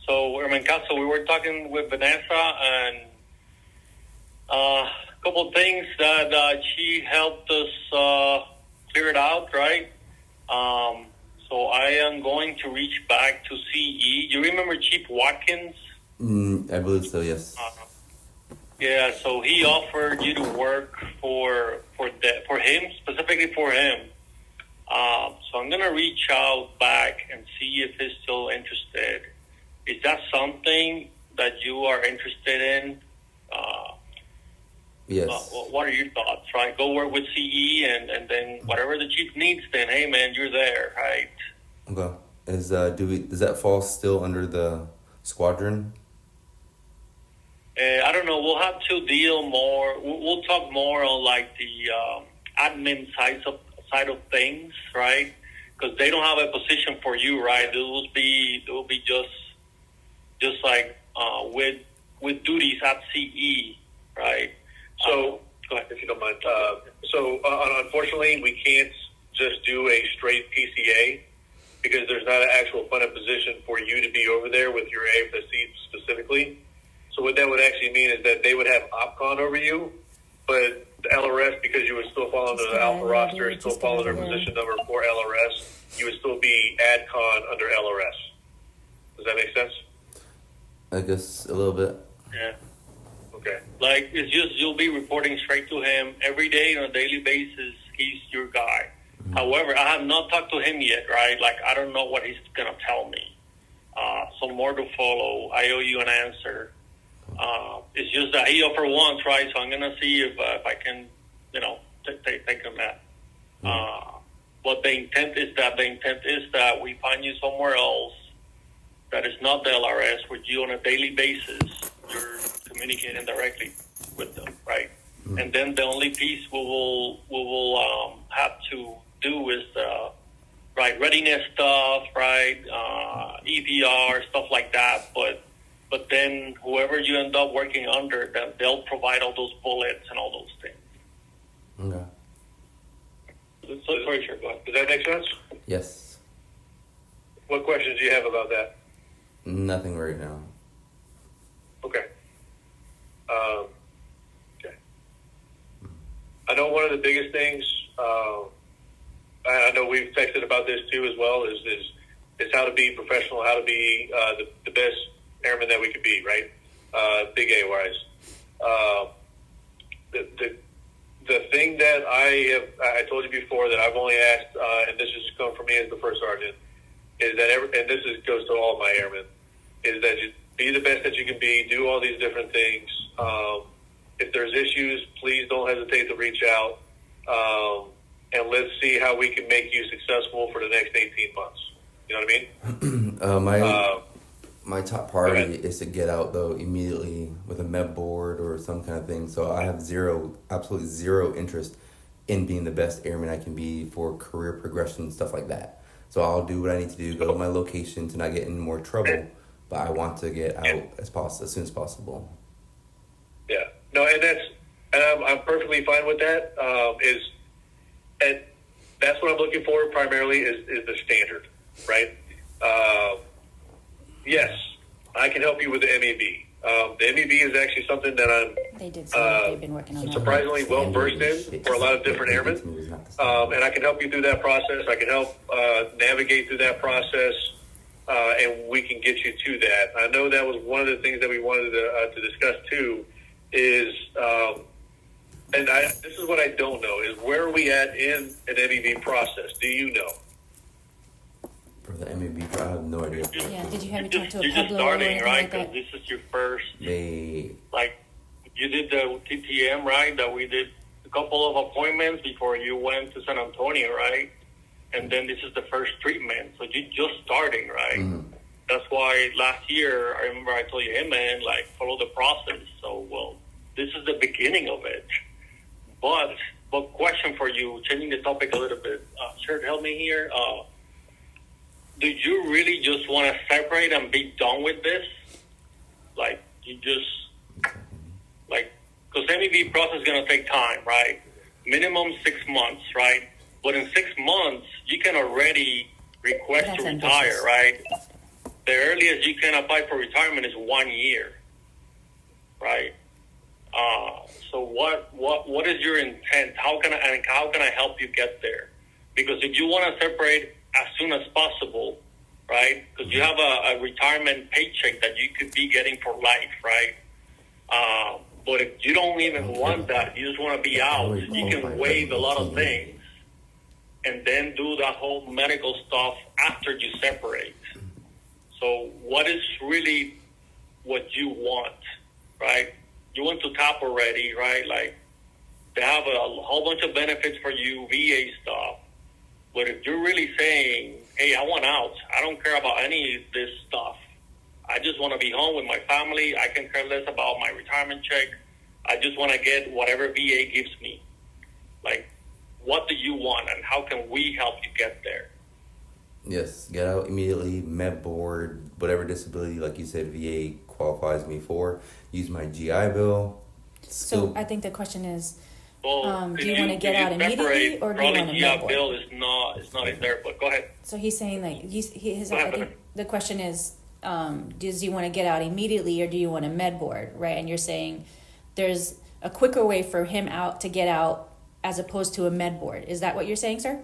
[SPEAKER 1] So we were talking with Vanessa and a couple of things that she helped us clear it out, right? So I am going to reach back to CE. You remember Chief Watkins?
[SPEAKER 4] I believe so. Yes.
[SPEAKER 1] Yeah. So he offered you to work for him, specifically for him. So I'm gonna reach out back and see if he's still interested. Is that something that you are interested in?
[SPEAKER 4] Yes.
[SPEAKER 1] What are your thoughts? Right, go work with CE, and then whatever the chief needs, then hey man, you're there, right?
[SPEAKER 4] Okay. Does that fall still under the squadron?
[SPEAKER 1] I don't know. We'll have to deal more. We'll talk more on like the admin side of things, right? Because they don't have a position for you, right? It will be just like with duties at CE, right?
[SPEAKER 3] So
[SPEAKER 1] go ahead
[SPEAKER 3] if you don't mind. So unfortunately, we can't just do a straight PCA because there's not an actual funded position for you to be over there with your AFSC specifically. So what that would actually mean is that they would have OPCON over you, but the LRS, because you would still fall under the Alpha roster, still fall under position number 4 LRS, you would still be ADCON under LRS. Does that make sense?
[SPEAKER 4] I guess a little bit.
[SPEAKER 1] Yeah.
[SPEAKER 3] Okay.
[SPEAKER 1] Like, it's just you'll be reporting straight to him every day on a daily basis. He's your guy. Mm-hmm. However, I have not talked to him yet, right? Like, I don't know what he's going to tell me. So more to follow. I owe you an answer. It's just that he offered once, right? So I'm going to see if I can, take him at. But the intent is that we find you somewhere else that is not the LRS with you on a daily basis. You're communicating directly with them, right? Mm-hmm. And then the only piece we will have to do is readiness stuff, right? EPR, stuff like that. But then whoever you end up working under, them, they'll provide all those bullets and all those things.
[SPEAKER 4] Okay.
[SPEAKER 1] So, sorry, sure, go ahead.
[SPEAKER 3] Does that make sense?
[SPEAKER 4] Yes.
[SPEAKER 3] What questions do you have about that?
[SPEAKER 4] Nothing right now.
[SPEAKER 3] Okay. Okay. I know one of the biggest things, I know we've texted about this too as well, is how to be professional, how to be the best airman that we could be, right? Big A-wise. The thing that I told you before that I've only asked, and this has come from me as the first sergeant, is that goes to all my airmen, is that you be the best that you can be, do all these different things, if there's issues, please don't hesitate to reach out, and let's see how we can make you successful for the next 18 months. You know what I mean?
[SPEAKER 4] My top priority is to get out, though, immediately with a med board or some kind of thing. So I have absolutely zero interest in being the best airman I can be for career progression, stuff like that. So I'll do what I need to do, go to my location to not get in more trouble, but I want to get out as soon as possible.
[SPEAKER 3] Yeah. No, and I'm perfectly fine with that. And that's what I'm looking for primarily is the standard, right? Yes, I can help you with the MEB. The MEB is actually something that
[SPEAKER 2] they've been working on
[SPEAKER 3] surprisingly well versed in for a lot of different airmen. And I can help you through that process. I can help navigate through that process, and we can get you to that. I know that was one of the things that we wanted to discuss too. Is this is what I don't know is where are we at in an MEB process? Do you know?
[SPEAKER 4] For the MEB, I have no idea.
[SPEAKER 2] Yeah, did you have to talk to a
[SPEAKER 1] You're just
[SPEAKER 2] Pueblo
[SPEAKER 1] starting,
[SPEAKER 2] or
[SPEAKER 1] right?
[SPEAKER 2] like
[SPEAKER 1] Because this is your first.
[SPEAKER 4] They
[SPEAKER 1] Like, you did the TTM, right? That we did a couple of appointments before you went to San Antonio, right? And then this is the first treatment. So you're just starting, right?
[SPEAKER 4] Mm-hmm.
[SPEAKER 1] That's why last year, I remember I told you, hey, man, like, follow the process. So, well, this is the beginning of it. But question for you, changing the topic a little bit. Sir, help me here. Do you really just want to separate and be done with this? Like, you just, like, because MEB process is going to take time, right? Minimum 6 months, right? But in 6 months, you can already request to retire, right? The earliest you can apply for retirement is 1 year, right? So what is your intent? How can I help you get there? Because if you want to separate as soon as possible, right? Because you have a retirement paycheck that you could be getting for life, right? But if you don't even want that, you just want to be out, you can waive a lot of things and then do the whole medical stuff after you separate. So what is really what you want, right? You want to tap already, right? Like, they have a whole bunch of benefits for you, VA stuff. But if you're really saying, hey, I want out, I don't care about any of this stuff. I just want to be home with my family. I can care less about my retirement check. I just want to get whatever VA gives me. Like, what do you want, and how can we help you get there?
[SPEAKER 4] Yes, get out immediately, med board, whatever disability, like you said, VA qualifies me for. Use my GI Bill.
[SPEAKER 2] So I think the question is,
[SPEAKER 1] Well,
[SPEAKER 2] do you want to get out immediately, or do you want to med board?
[SPEAKER 1] Bill is not in there, but go ahead.
[SPEAKER 2] So he's saying, like, I think the question is, does he want to get out immediately, or do you want a med board, right? And you're saying there's a quicker way for him to get out as opposed to a med board. Is that what you're saying, sir?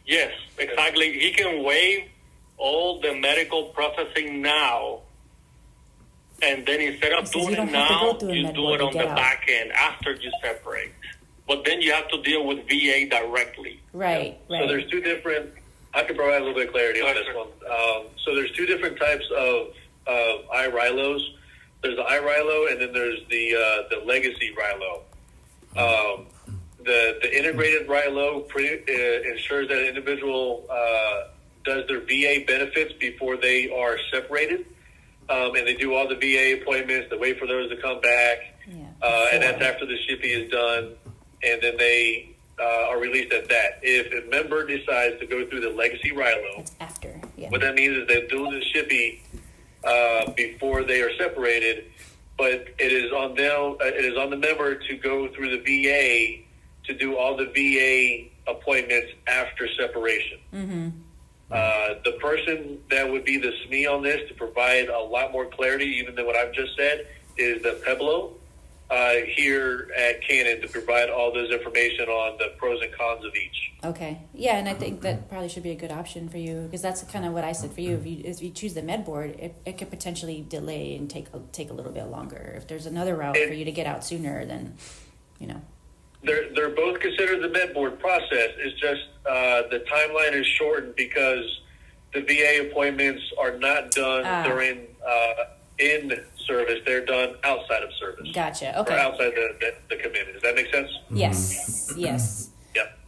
[SPEAKER 1] Yes, exactly. He can waive all the medical processing now, and then instead of doing it now, you do it on the back end after you separate. But then you have to deal with VA directly.
[SPEAKER 2] Right.
[SPEAKER 3] So there's two different. I can provide a little bit of clarity on this one. So there's two different types of iRILOs. There's the iRILO, and then there's the legacy RILO. The integrated RILO ensures that an individual does their VA benefits before they are separated, and they do all the VA appointments. They wait for those to come back, and that's after the shippy is done, and then they are released at that. If a member decides to go through the legacy RILO,
[SPEAKER 2] that's after. Yeah.
[SPEAKER 3] What that means is they do the shippy before they are separated, but it is on them. It is on the member to go through the VA to do all the VA appointments after separation.
[SPEAKER 2] Mm-hmm.
[SPEAKER 3] The person that would be the SME on this to provide a lot more clarity, even than what I've just said, is the Pueblo here at Canon to provide all this information on the pros and cons of each.
[SPEAKER 2] Okay. Yeah, and I think that probably should be a good option for you, because that's kind of what I said for you. If you choose the med board, it could potentially delay and take a little bit longer. If there's another route for you to get out sooner, then, you know.
[SPEAKER 3] They're both considered the med board process. It's just the timeline is shortened because the VA appointments are not done during in service. They're done outside of service.
[SPEAKER 2] Gotcha.
[SPEAKER 3] Or
[SPEAKER 2] Okay.
[SPEAKER 3] outside the committee. Does that make sense?
[SPEAKER 2] Yes. Yes.
[SPEAKER 3] Yep.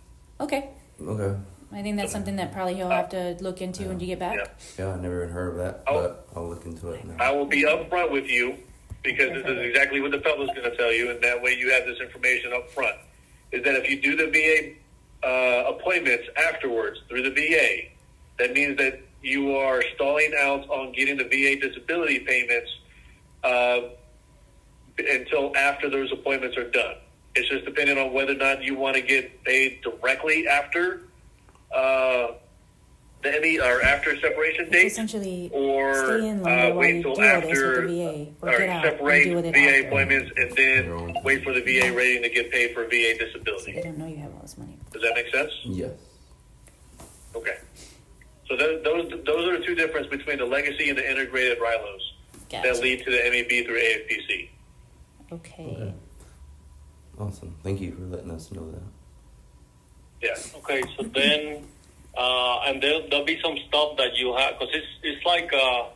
[SPEAKER 2] Okay.
[SPEAKER 4] Okay.
[SPEAKER 2] I think that's something that probably he'll have to look into when you get back.
[SPEAKER 3] Yeah.
[SPEAKER 4] Yeah, I never even heard of that, but I'll look into it now.
[SPEAKER 3] I will be upfront with you because this is exactly what the fellow's going to tell you, and that way you have this information up front. Is that if you do the VA appointments afterwards through the VA, that means that you are stalling out on getting the VA disability payments until after those appointments are done. It's just depending on whether or not you want to get paid directly after the ME or after separation date,
[SPEAKER 2] Essentially,
[SPEAKER 3] or
[SPEAKER 2] stay in longer while
[SPEAKER 3] wait
[SPEAKER 2] you
[SPEAKER 3] till
[SPEAKER 2] deal with this
[SPEAKER 3] after,
[SPEAKER 2] with the VA, or
[SPEAKER 3] or
[SPEAKER 2] get out
[SPEAKER 3] separate
[SPEAKER 2] and deal with it
[SPEAKER 3] VA
[SPEAKER 2] after.
[SPEAKER 3] appointments and then wait for the VA rating to get paid for VA
[SPEAKER 2] They
[SPEAKER 3] disability.
[SPEAKER 2] don't know you have all this money.
[SPEAKER 3] Does that make sense?
[SPEAKER 4] Yes.
[SPEAKER 3] Okay. So those are the two differences between the legacy and the integrated RILOs that
[SPEAKER 2] Gotcha.
[SPEAKER 3] lead to the MEB through AFPC.
[SPEAKER 2] Okay.
[SPEAKER 4] Awesome. Thank you for letting us know that.
[SPEAKER 3] Yeah.
[SPEAKER 1] Okay, so then, and there'll be some stuff that you have, because it's like a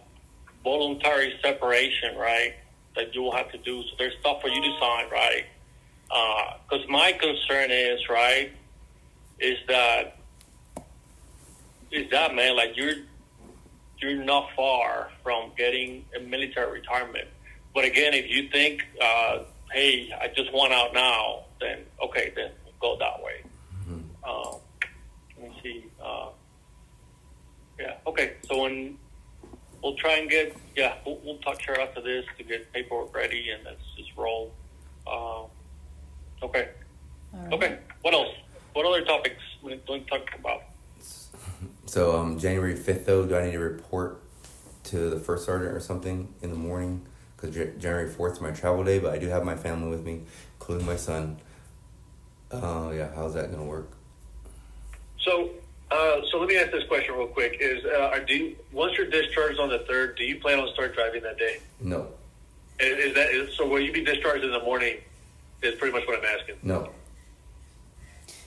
[SPEAKER 1] voluntary separation, right, that you will have to do. So there's stuff for you to sign, right? Because my concern is, right, is that, man, like you're not far from getting a military retirement. But again, if you think, hey, I just want out now, then okay, then go that way. Let me see. Yeah. Okay. So when we'll try and get, we'll talk to her after this to get paperwork ready, and let's just roll. Okay.
[SPEAKER 2] All right.
[SPEAKER 1] Okay. What else? What other topics we don't talk about?
[SPEAKER 4] So January 5th, though, do I need to report to the first sergeant or something in the morning? Because January 4th is my travel day, but I do have my family with me, including my son. Yeah, how's that going to work?
[SPEAKER 3] So let me ask this question real quick: once you're discharged on the 3rd, do you plan on start driving that day?
[SPEAKER 4] No.
[SPEAKER 3] So will you be discharged in the morning? Is pretty much what I'm asking.
[SPEAKER 4] No.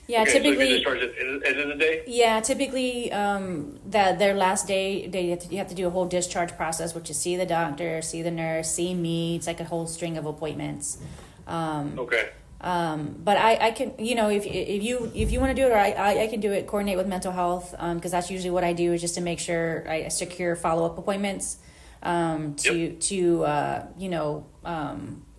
[SPEAKER 2] Yeah,
[SPEAKER 3] Okay,
[SPEAKER 2] typically.
[SPEAKER 3] So you discharged at the end of the day.
[SPEAKER 2] Yeah, typically, that their last day, you have to do a whole discharge process, which is see the doctor, see the nurse, see me. It's like a whole string of appointments.
[SPEAKER 3] Okay.
[SPEAKER 2] But I can, if you want to do it, or I can do it. Coordinate with mental health, because that's usually what I do, is just to make sure I secure follow-up appointments.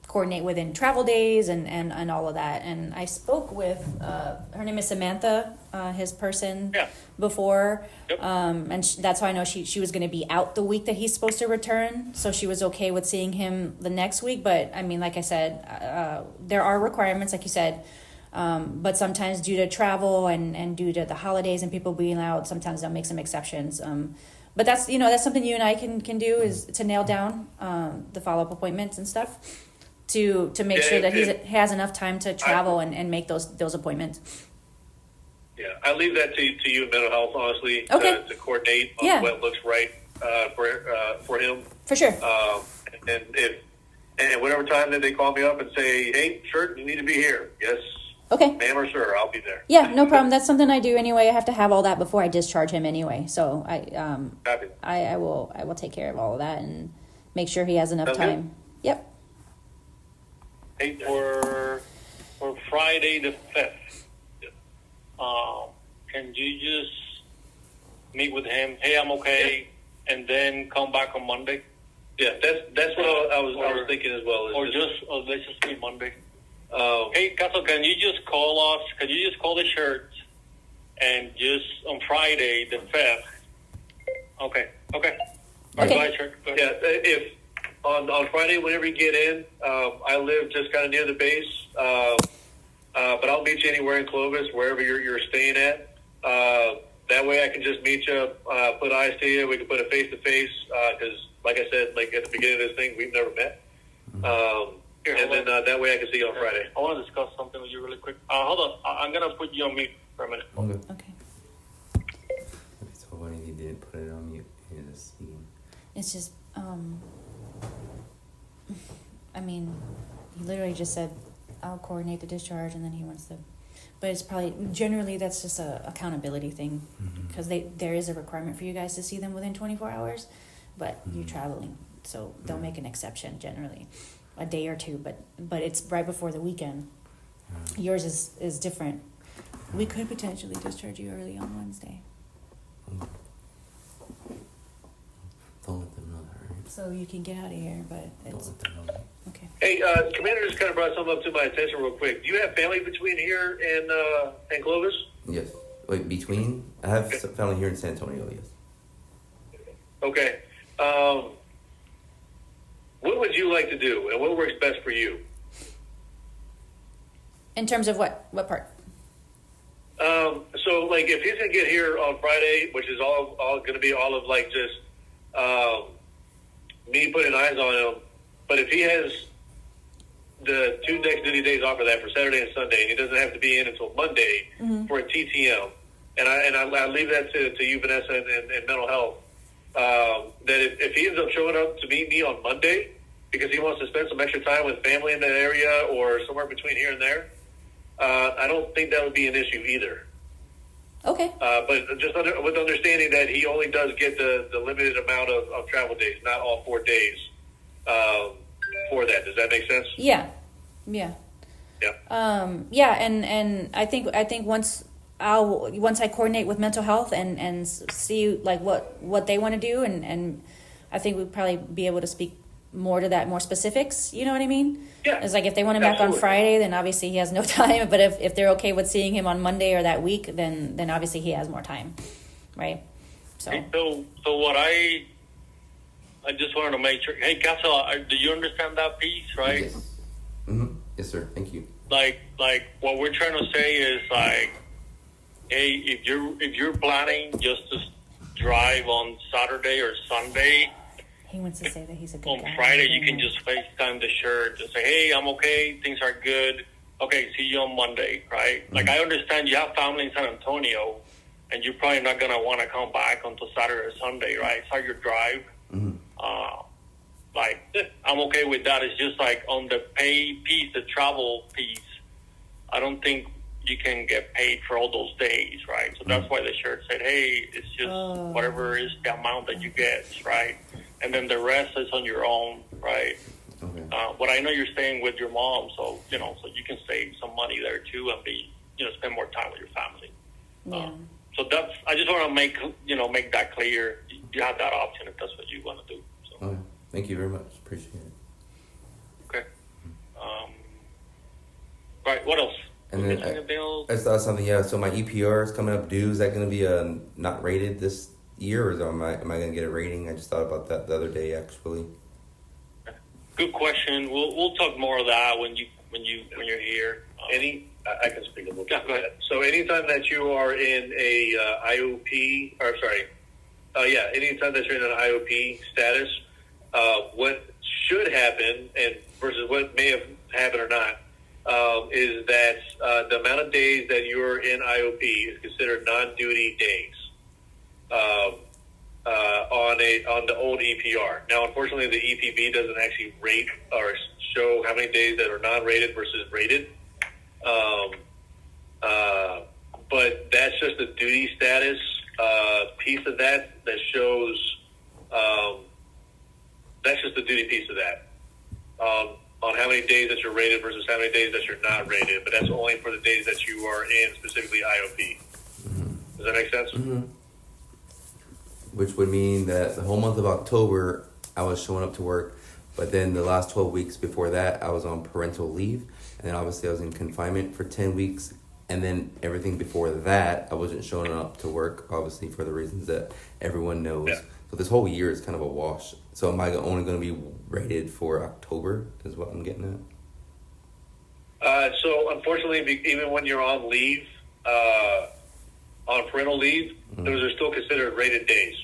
[SPEAKER 2] Coordinate within travel days and all of that. And I spoke with her name is Samantha, his person, before.
[SPEAKER 1] Yep.
[SPEAKER 2] And that's how I know she was going to be out the week that he's supposed to return. So she was okay with seeing him the next week. But I mean, like I said, there are requirements, like you said. But sometimes due to travel and due to the holidays and people being out, sometimes they'll make some exceptions. But that's something you and I can do, is to nail down the follow-up appointments and stuff. To make sure that he has enough time to travel and make those appointments.
[SPEAKER 3] Yeah, I leave that to you, mental health, honestly,
[SPEAKER 2] Okay.
[SPEAKER 3] to coordinate on what looks right for him.
[SPEAKER 2] For sure.
[SPEAKER 3] And whatever time that they call me up and say, "Hey, sure, you need to be here." Yes.
[SPEAKER 2] Okay.
[SPEAKER 3] Ma'am or sir, I'll be there.
[SPEAKER 2] Yeah, no problem. That's something I do anyway. I have to have all that before I discharge him anyway. So I will take care of all of that and make sure he has enough
[SPEAKER 3] Sounds
[SPEAKER 2] time.
[SPEAKER 3] good.
[SPEAKER 2] Yep.
[SPEAKER 1] Hey, for Friday the 5th, can you just meet with him? Hey, I'm okay, and then come back on Monday.
[SPEAKER 3] Yeah, that's what I was thinking as well.
[SPEAKER 1] Or let's just meet Monday. Hey, Caso, can you just call us? Can you just call the church and just on Friday the 5th? Okay.
[SPEAKER 2] Okay.
[SPEAKER 1] Go ahead, church. Go ahead.
[SPEAKER 3] Yeah, if on Friday, whenever you get in, I live just kind of near the base, but I'll meet you anywhere in Clovis, wherever you're staying at. That way I can just meet you, put eyes to you. We can put a face-to-face, because, like I said, like at the beginning of this thing, we've never met. That way I can see you on Friday.
[SPEAKER 1] I want to discuss something with you really quick. Hold on. I'm going to put you on mute for a minute.
[SPEAKER 2] Okay.
[SPEAKER 4] So why he didn't put it on mute in the speaking?
[SPEAKER 2] It's just, I mean, he literally just said, I'll coordinate the discharge, and then he wants to, but it's probably, generally that's just a accountability thing, because there is a requirement for you guys to see them within 24 hours, but you're traveling so they'll make an exception generally, a day or two, but it's right before the weekend. Yours is different. We could potentially discharge you early on Wednesday.
[SPEAKER 4] Don't let them know that, right?
[SPEAKER 2] So you can get out of here, but
[SPEAKER 4] Don't
[SPEAKER 2] it's
[SPEAKER 4] let them know that.
[SPEAKER 2] okay.
[SPEAKER 3] Hey, Commander just kind of brought something up to my attention real quick. Do you have family between here and Clovis?
[SPEAKER 4] Yes. Wait, between? I have some family here in San Antonio, yes.
[SPEAKER 3] Okay. What would you like to do, and what works best for you?
[SPEAKER 2] In terms of what part?
[SPEAKER 3] So, like, if he's gonna get here on Friday, which is all gonna be all of like just me putting eyes on him, but if he has the 2 next duty days off of that for Saturday and Sunday, and he doesn't have to be in until Monday for a TTM, and I leave that to you, Vanessa, and mental health. That if he ends up showing up to meet me on Monday because he wants to spend some extra time with family in that area or somewhere between here and there, I don't think that would be an issue either.
[SPEAKER 2] Okay.
[SPEAKER 3] But just with understanding that he only does get the limited amount of travel days, not all 4 days for that. Does that make sense?
[SPEAKER 2] Yeah.
[SPEAKER 3] Yeah.
[SPEAKER 2] Yeah, and I think once I coordinate with mental health and see like what they want to do, and I think we'd probably be able to speak more to that, more specifics. You know what I mean?
[SPEAKER 3] Yeah.
[SPEAKER 2] It's like if they want him back on Friday, then obviously he has no time. But if they're okay with seeing him on Monday or that week, then obviously he has more time, right? So
[SPEAKER 1] what I just wanted to make sure. Hey, Castle, do you understand that piece, right?
[SPEAKER 4] Yes. Mm-hmm. Yes, sir. Thank you.
[SPEAKER 1] Like what we're trying to say is like, hey, if you're planning just to drive on Saturday or Sunday,
[SPEAKER 2] he wants to say that he's a good
[SPEAKER 1] on
[SPEAKER 2] guy.
[SPEAKER 1] Friday you can just FaceTime the shirt and say, hey, I'm okay, things are good. Okay, see you on Monday, right? Mm-hmm. Like I understand you have family in San Antonio, and you're probably not gonna want to come back until Saturday or Sunday, right? It's how your drive.
[SPEAKER 4] Mm-hmm.
[SPEAKER 1] Like I'm okay with that. It's just like on the pay piece, the travel piece, I don't think you can get paid for all those days, right? So that's why the shirt said, hey, it's just whatever is the amount that you get, right? And then the rest is on your own, right?
[SPEAKER 4] Okay.
[SPEAKER 1] But I know you're staying with your mom, so so you can save some money there too, and spend more time with your family.
[SPEAKER 2] Yeah.
[SPEAKER 1] So that's, I just want to make that clear. You have that option if that's what you want to do. So.
[SPEAKER 4] Okay. Thank you very much. Appreciate it.
[SPEAKER 1] Okay. Right. What else?
[SPEAKER 4] And then I saw something. Yeah. So my EPR is coming up due. Is that going to be not rated this year, or am I going to get a rating? I just thought about that the other day, actually.
[SPEAKER 1] Good question. We'll talk more of that when you're here.
[SPEAKER 3] I can speak a little bit.
[SPEAKER 1] Yeah, go ahead.
[SPEAKER 3] So anytime that you are in a IOP, anytime that you're in an IOP status, what should happen, and versus what may have happened or not, is that the amount of days that you're in IOP is considered non-duty days on the old EPR. Now, unfortunately, the EPB doesn't actually rate or show how many days that are non-rated versus rated. But that's just the duty status piece of that shows. That's just the duty piece of that. On how many days that you're rated versus how many days that you're not rated, but that's only for the days that you are in specifically IOP. Mm-hmm. Does that make sense?
[SPEAKER 4] Mm-hmm. Which would mean that the whole month of October, I was showing up to work, but then the last 12 weeks before that, I was on parental leave, and then obviously I was in confinement for 10 weeks, and then everything before that, I wasn't showing up to work, obviously for the reasons that everyone knows. Yeah. So this whole year is kind of a wash. So am I only going to be rated for October is what I'm getting
[SPEAKER 3] at? So unfortunately, even when you're on leave, on parental leave, those are still considered rated days.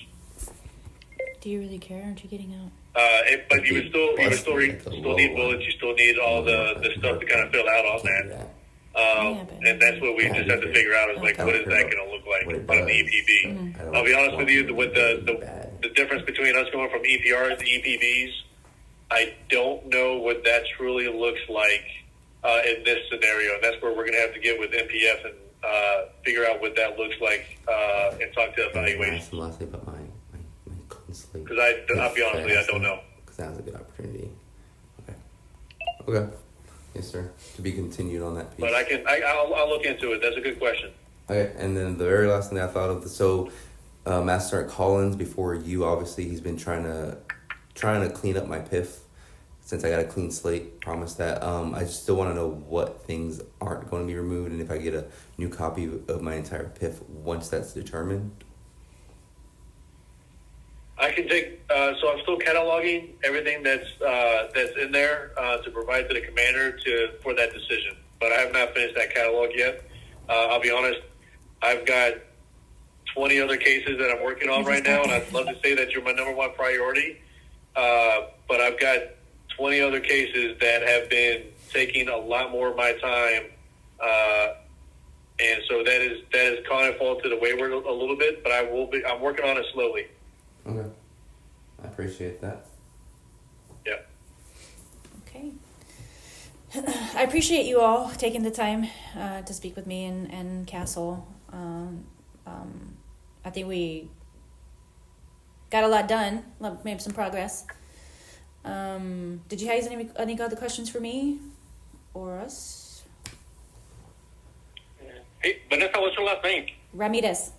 [SPEAKER 2] Do you really care? Aren't you getting out?
[SPEAKER 3] But you would still need bullets. You still need all the stuff to kind of fill out on that. And that's what we just have to figure out is like, what is that going to look like on the EPB? Mm-hmm. I'll be honest with you, with the difference between us going from EPRs to EPBs, I don't know what that truly looks like in this scenario. And that's where we're going to have to get with MPF and figure out what that looks like and talk to evaluation.
[SPEAKER 4] Lastly, about my
[SPEAKER 3] because I'll be honest with you, I don't know.
[SPEAKER 4] Sounds like a good opportunity. Okay. Yes, sir. To be continued on that piece.
[SPEAKER 3] But I'll look into it. That's a good question.
[SPEAKER 4] Okay, and then the very last thing I thought of, so Master Sergeant Collins, before you, obviously, he's been trying to clean up my PIF since I got a clean slate. Promise that. I just still want to know what things aren't going to be removed, and if I get a new copy of my entire PIF once that's determined.
[SPEAKER 3] I can take. So I'm still cataloging everything that's in there to provide to the commander for that decision. But I have not finished that catalog yet. I'll be honest. I've got 20 other cases that I'm working on right now, and I'd love to say that you're my number one priority. But I've got 20 other cases that have been taking a lot more of my time, and so that is kind of fall to the wayward a little bit. But I'm working on it slowly.
[SPEAKER 4] Okay. I appreciate that.
[SPEAKER 3] Yeah.
[SPEAKER 2] Okay. I appreciate you all taking the time to speak with me and Castle. I think we got a lot done, made some progress. Did you guys have any other questions for me or us?
[SPEAKER 1] Hey, Vanessa, what's your last name?
[SPEAKER 2] Ramirez.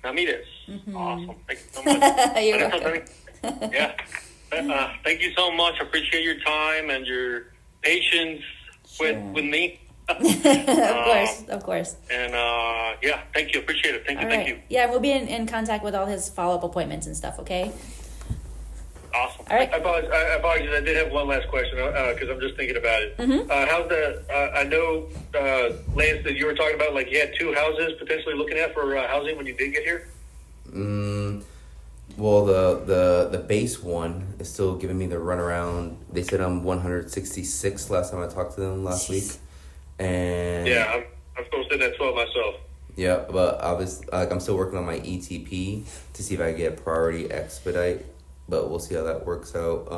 [SPEAKER 1] Ramirez.
[SPEAKER 2] Mm-hmm.
[SPEAKER 1] Awesome. Thank you so much.
[SPEAKER 2] You're
[SPEAKER 1] Vanessa,
[SPEAKER 2] welcome.
[SPEAKER 1] yeah. Thank you so much. Appreciate your time and your patience with me.
[SPEAKER 2] Of course.
[SPEAKER 1] And yeah, thank you. Appreciate it. Thank you.
[SPEAKER 2] All
[SPEAKER 1] Thank
[SPEAKER 2] right.
[SPEAKER 1] you.
[SPEAKER 2] Yeah, we'll be in contact with all his follow-up appointments and stuff, okay?
[SPEAKER 1] Awesome.
[SPEAKER 2] All right.
[SPEAKER 3] I apologize. I did have one last question because I'm just thinking about it.
[SPEAKER 2] Mm-hmm.
[SPEAKER 3] How's I know, Lance, that you were talking about, like you had 2 houses potentially looking at for housing when you did get here?
[SPEAKER 4] Well, the base one is still giving me the runaround. They said I'm 166 last time I talked to them last week. And
[SPEAKER 3] yeah, I'm supposed to sit at 12 myself.
[SPEAKER 4] Yeah, but I'm still working on my ETP to see if I get priority expedite, but we'll see how that works out.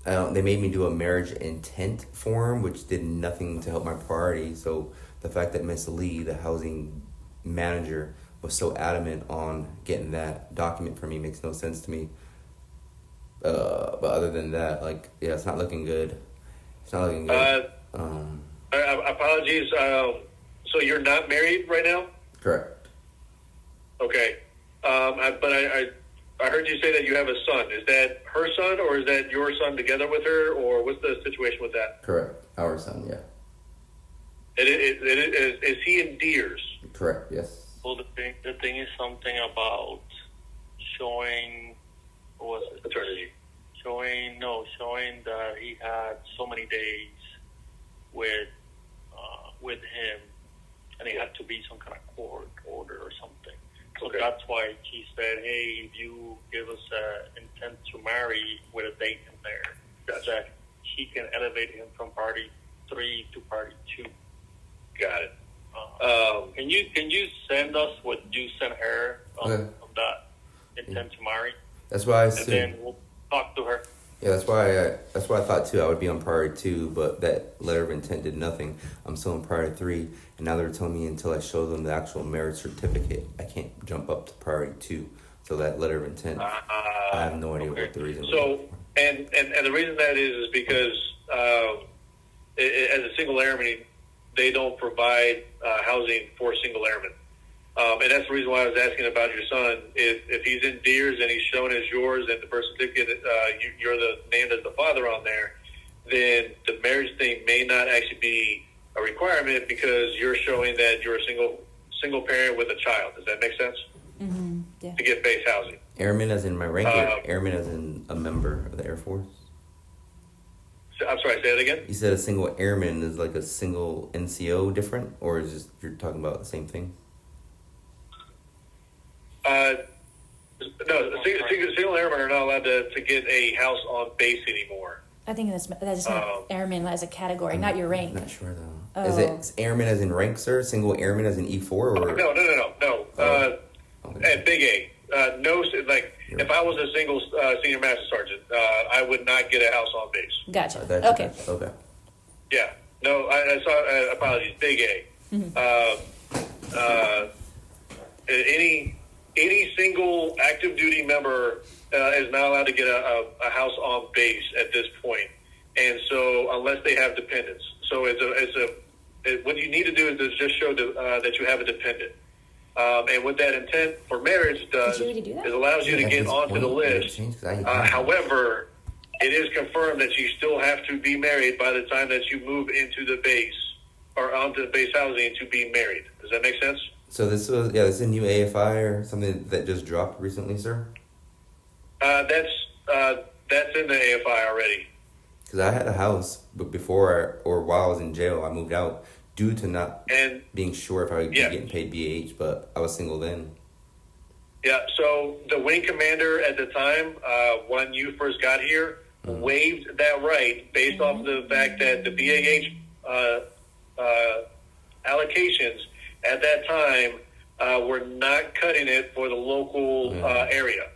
[SPEAKER 4] They made me do a marriage intent form, which did nothing to help my priority. So the fact that Miss Lee, the housing manager, was so adamant on getting that document for me makes no sense to me. But other than that, yeah, it's not looking good. It's not looking good.
[SPEAKER 3] Apologies. So you're not married right now?
[SPEAKER 4] Correct.
[SPEAKER 3] Okay. But I heard you say that you have a son. Is that her son, or is that your son together with her, or what's the situation with that?
[SPEAKER 4] Correct. Our son, yeah.
[SPEAKER 3] Is he in Deers?
[SPEAKER 4] Correct, yes.
[SPEAKER 1] Well, the thing is something about showing, what was it?
[SPEAKER 3] Paternity.
[SPEAKER 1] Showing that he had so many days with him, and it had to be some kind of court order or something. So
[SPEAKER 3] okay.
[SPEAKER 1] That's why she said, hey, if you give us an intent to marry with a date in there,
[SPEAKER 3] gotcha.
[SPEAKER 1] that she can elevate him from party 3 to party 2.
[SPEAKER 3] Got it.
[SPEAKER 1] Can you send us what you sent her on that intent to marry?
[SPEAKER 4] That's why I
[SPEAKER 1] and
[SPEAKER 4] assumed.
[SPEAKER 1] then we'll talk to her.
[SPEAKER 4] Yeah, that's why I thought too I would be on priority 2, but that letter of intent did nothing. I'm still on priority 3, and now they're telling me until I show them the actual marriage certificate, I can't jump up to priority 2. So that letter of intent, I have no idea what the reason.
[SPEAKER 3] So and the reason that is because as a single airman, they don't provide housing for single airmen. And that's the reason why I was asking about your son. If he's in Deers and he's shown as yours and the birth certificate, you're the named as the father on there, then the marriage thing may not actually be a requirement because you're showing that you're a single parent with a child. Does that make sense?
[SPEAKER 2] Mm-hmm. Yeah.
[SPEAKER 3] To get base housing.
[SPEAKER 4] Airman as in my rank, or airman as in a member of the Air Force?
[SPEAKER 3] I'm sorry, say that again?
[SPEAKER 4] You said a single airman is like a single NCO different, or is just you're talking about the same thing?
[SPEAKER 3] No, single airmen are not allowed to get a house on base anymore.
[SPEAKER 2] I think that's not airman as a category, not your rank.
[SPEAKER 4] I'm not sure though.
[SPEAKER 2] Oh.
[SPEAKER 4] Is it airman as in rank, sir? Single airman as in E4? Or?
[SPEAKER 3] No. At Big A. No, like if I was a single senior master sergeant, I would not get a house on base.
[SPEAKER 2] Gotcha. Okay.
[SPEAKER 3] Yeah. No, I apologies. Big A.
[SPEAKER 2] Mm-hmm.
[SPEAKER 3] any single active duty member is not allowed to get a house on base at this point. And so unless they have dependents. So what you need to do is just show that you have a dependent. And what that intent for marriage does is allows you to get onto the list. However, it is confirmed that you still have to be married by the time that you move into the base or onto the base housing to be married. Does that make sense?
[SPEAKER 4] So this is a new AFI or something that just dropped recently, sir?
[SPEAKER 3] That's in the AFI already.
[SPEAKER 4] Because I had a house, but while I was in jail, I moved out due to not being sure if I would be getting paid BH, but I was single then.
[SPEAKER 3] Yeah, so the wing commander at the time, when you first got here, waived that right based off the fact that the BAH allocations at that time were not cutting it for the local area.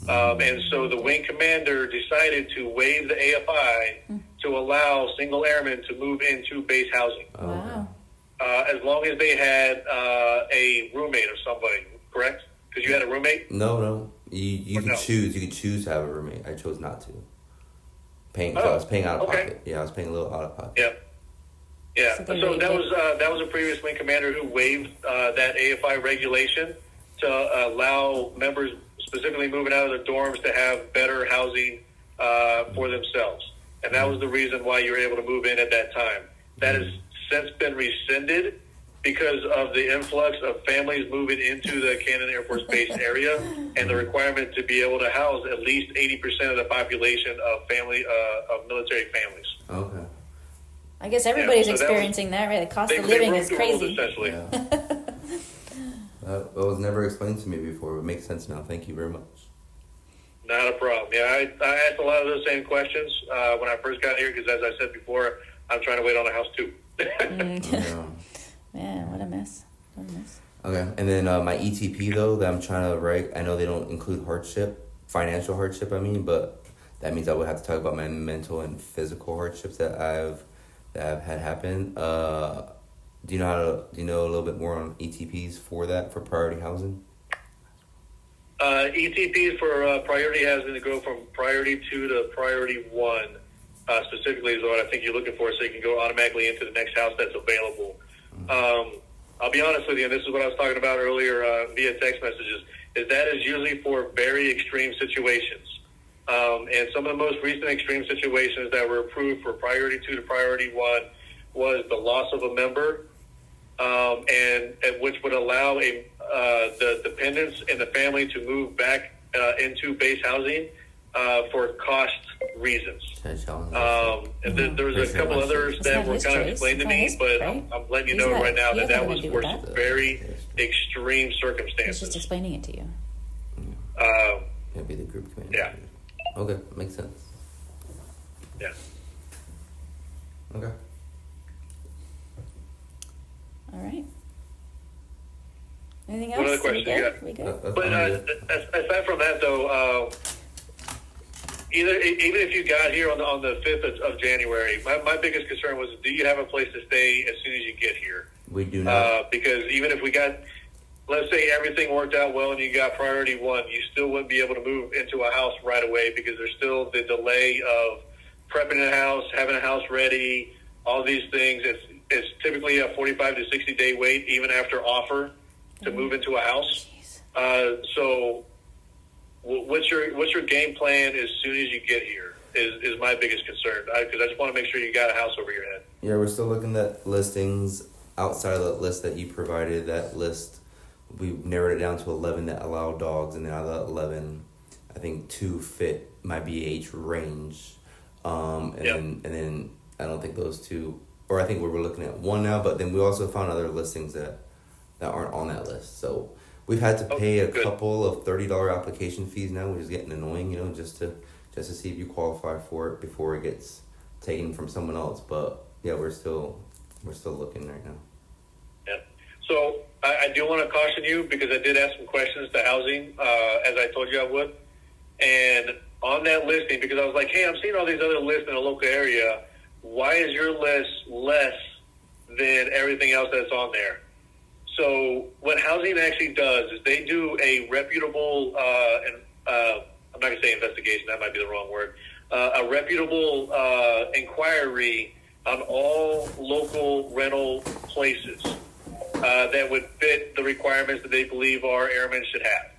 [SPEAKER 3] And so the wing commander decided to waive the AFI to allow single airmen to move into base housing.
[SPEAKER 2] Wow.
[SPEAKER 3] As long as they had a roommate or somebody, correct? Because you had a roommate?
[SPEAKER 4] No. You could choose. You could choose to have a roommate. I chose not to. I was paying out of pocket. Yeah, I was paying a little out of pocket. Yeah.
[SPEAKER 3] So that was a previous wing commander who waived that AFI regulation to allow members specifically moving out of their dorms to have better housing for themselves. And that was the reason why you were able to move in at that time. That has since been rescinded because of the influx of families moving into the Cannon Air Force Base area and the requirement to be able to house at least 80% of the population of military families.
[SPEAKER 4] Okay.
[SPEAKER 2] I guess everybody's experiencing that, right? The cost of living is crazy.
[SPEAKER 3] Essentially.
[SPEAKER 4] Yeah. That was never explained to me before. It makes sense now. Thank you very much.
[SPEAKER 3] Not a problem. Yeah, I asked a lot of those same questions when I first got here because, as I said before, I'm trying to wait on a house too.
[SPEAKER 2] Man, what a mess.
[SPEAKER 4] Okay, and then my ETP, though, that I'm trying to write, I know they don't include financial hardship, but that means I would have to talk about my mental and physical hardships that I've had happen. Do you know a little bit more on ETPs for priority housing?
[SPEAKER 3] ETPs for priority housing to go from priority 2 to priority 1 specifically is what I think you're looking for, so you can go automatically into the next house that's available. I'll be honest with you, and this is what I was talking about earlier via text messages, is that is usually for very extreme situations. And some of the most recent extreme situations that were approved for priority 2 to priority 1 was the loss of a member, and which would allow the dependents and the family to move back into base housing for cost reasons. And there was a couple others that were kind of explained to me, but I'm letting you know right now that was for some very extreme circumstances.
[SPEAKER 2] He's just explaining it to you.
[SPEAKER 4] It'd be the group commander.
[SPEAKER 3] Yeah.
[SPEAKER 4] Okay, makes sense.
[SPEAKER 3] Yeah.
[SPEAKER 4] Okay.
[SPEAKER 2] All right. Anything else?
[SPEAKER 3] What other questions you got?
[SPEAKER 2] We good?
[SPEAKER 3] But aside from that, though, even if you got here on the 5th of January, my biggest concern was, do you have a place to stay as soon as you get here?
[SPEAKER 4] We do not.
[SPEAKER 3] Because even if we got, let's say everything worked out well and you got priority 1, you still wouldn't be able to move into a house right away because there's still the delay of prepping a house, having a house ready, all these things. It's typically a 45 to 60 day wait, even after offer, to move into a house. So what's your game plan as soon as you get here is my biggest concern, because I just want to make sure you got a house over your head.
[SPEAKER 4] Yeah, we're still looking at listings outside of the list that you provided. That list, we narrowed it down to 11 that allow dogs, and out of the 11, I think 2 fit my BH range. And then I don't think those 2, or I think we're looking at 1 now, but then we also found other listings that aren't on that list. So we've had to pay a couple of $30 application fees now, which is getting annoying, just to see if you qualify for it before it gets taken from someone else. But yeah, we're still looking right now.
[SPEAKER 3] Yeah. So I do want to caution you, because I did ask some questions to housing, as I told you I would. And on that listing, because I was like, hey, I'm seeing all these other lists in a local area. Why is your list less than everything else that's on there? So what housing actually does is they do a reputable, I'm not going to say investigation, that might be the wrong word, a reputable inquiry on all local rental places that would fit the requirements that they believe our airmen should have.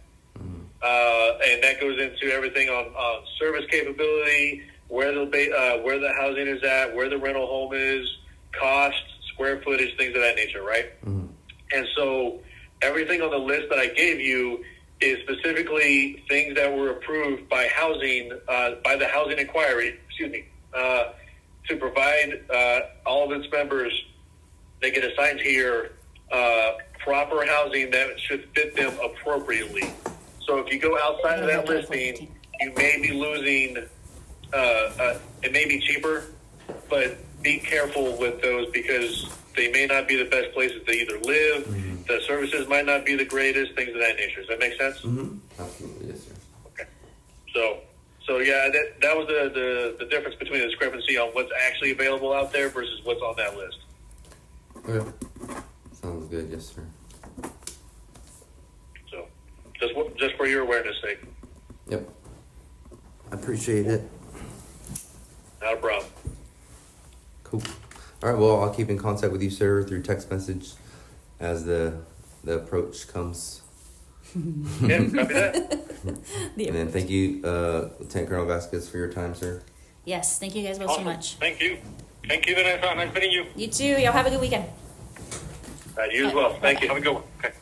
[SPEAKER 3] And that goes into everything on service capability, where the housing is at, where the rental home is, cost, square footage, things of that nature, right? Mm-hmm. And so everything on the list that I gave you is specifically things that were approved by housing, by the housing inquiry, to provide all of its members. They get assigned here proper housing that should fit them appropriately. So if you go outside of that listing, you may be losing, it may be cheaper, but be careful with those because they may not be the best places to either live. Mm-hmm. The services might not be the greatest, things of that nature. Does that make sense?
[SPEAKER 4] Mm-hmm. Absolutely, yes, sir.
[SPEAKER 3] Okay. So yeah, that was the difference between the discrepancy on what's actually available out there versus what's on that list.
[SPEAKER 4] Okay. Sounds good, yes, sir.
[SPEAKER 3] So, just for your awareness' sake.
[SPEAKER 4] Yep. I appreciate it.
[SPEAKER 3] Not a problem.
[SPEAKER 4] Cool. All right, well, I'll keep in contact with you, sir, through text message as the approach comes.
[SPEAKER 3] Yeah, copy that.
[SPEAKER 4] And then thank you, Lt Col VAZQUEZ, for your time, sir.
[SPEAKER 2] Yes, thank you guys both so much.
[SPEAKER 1] Thank you. Thank you, Vanessa. Nice meeting you.
[SPEAKER 2] You too. Y'all have a good weekend.
[SPEAKER 3] You as well. Thank you.
[SPEAKER 1] Have a good one. Okay.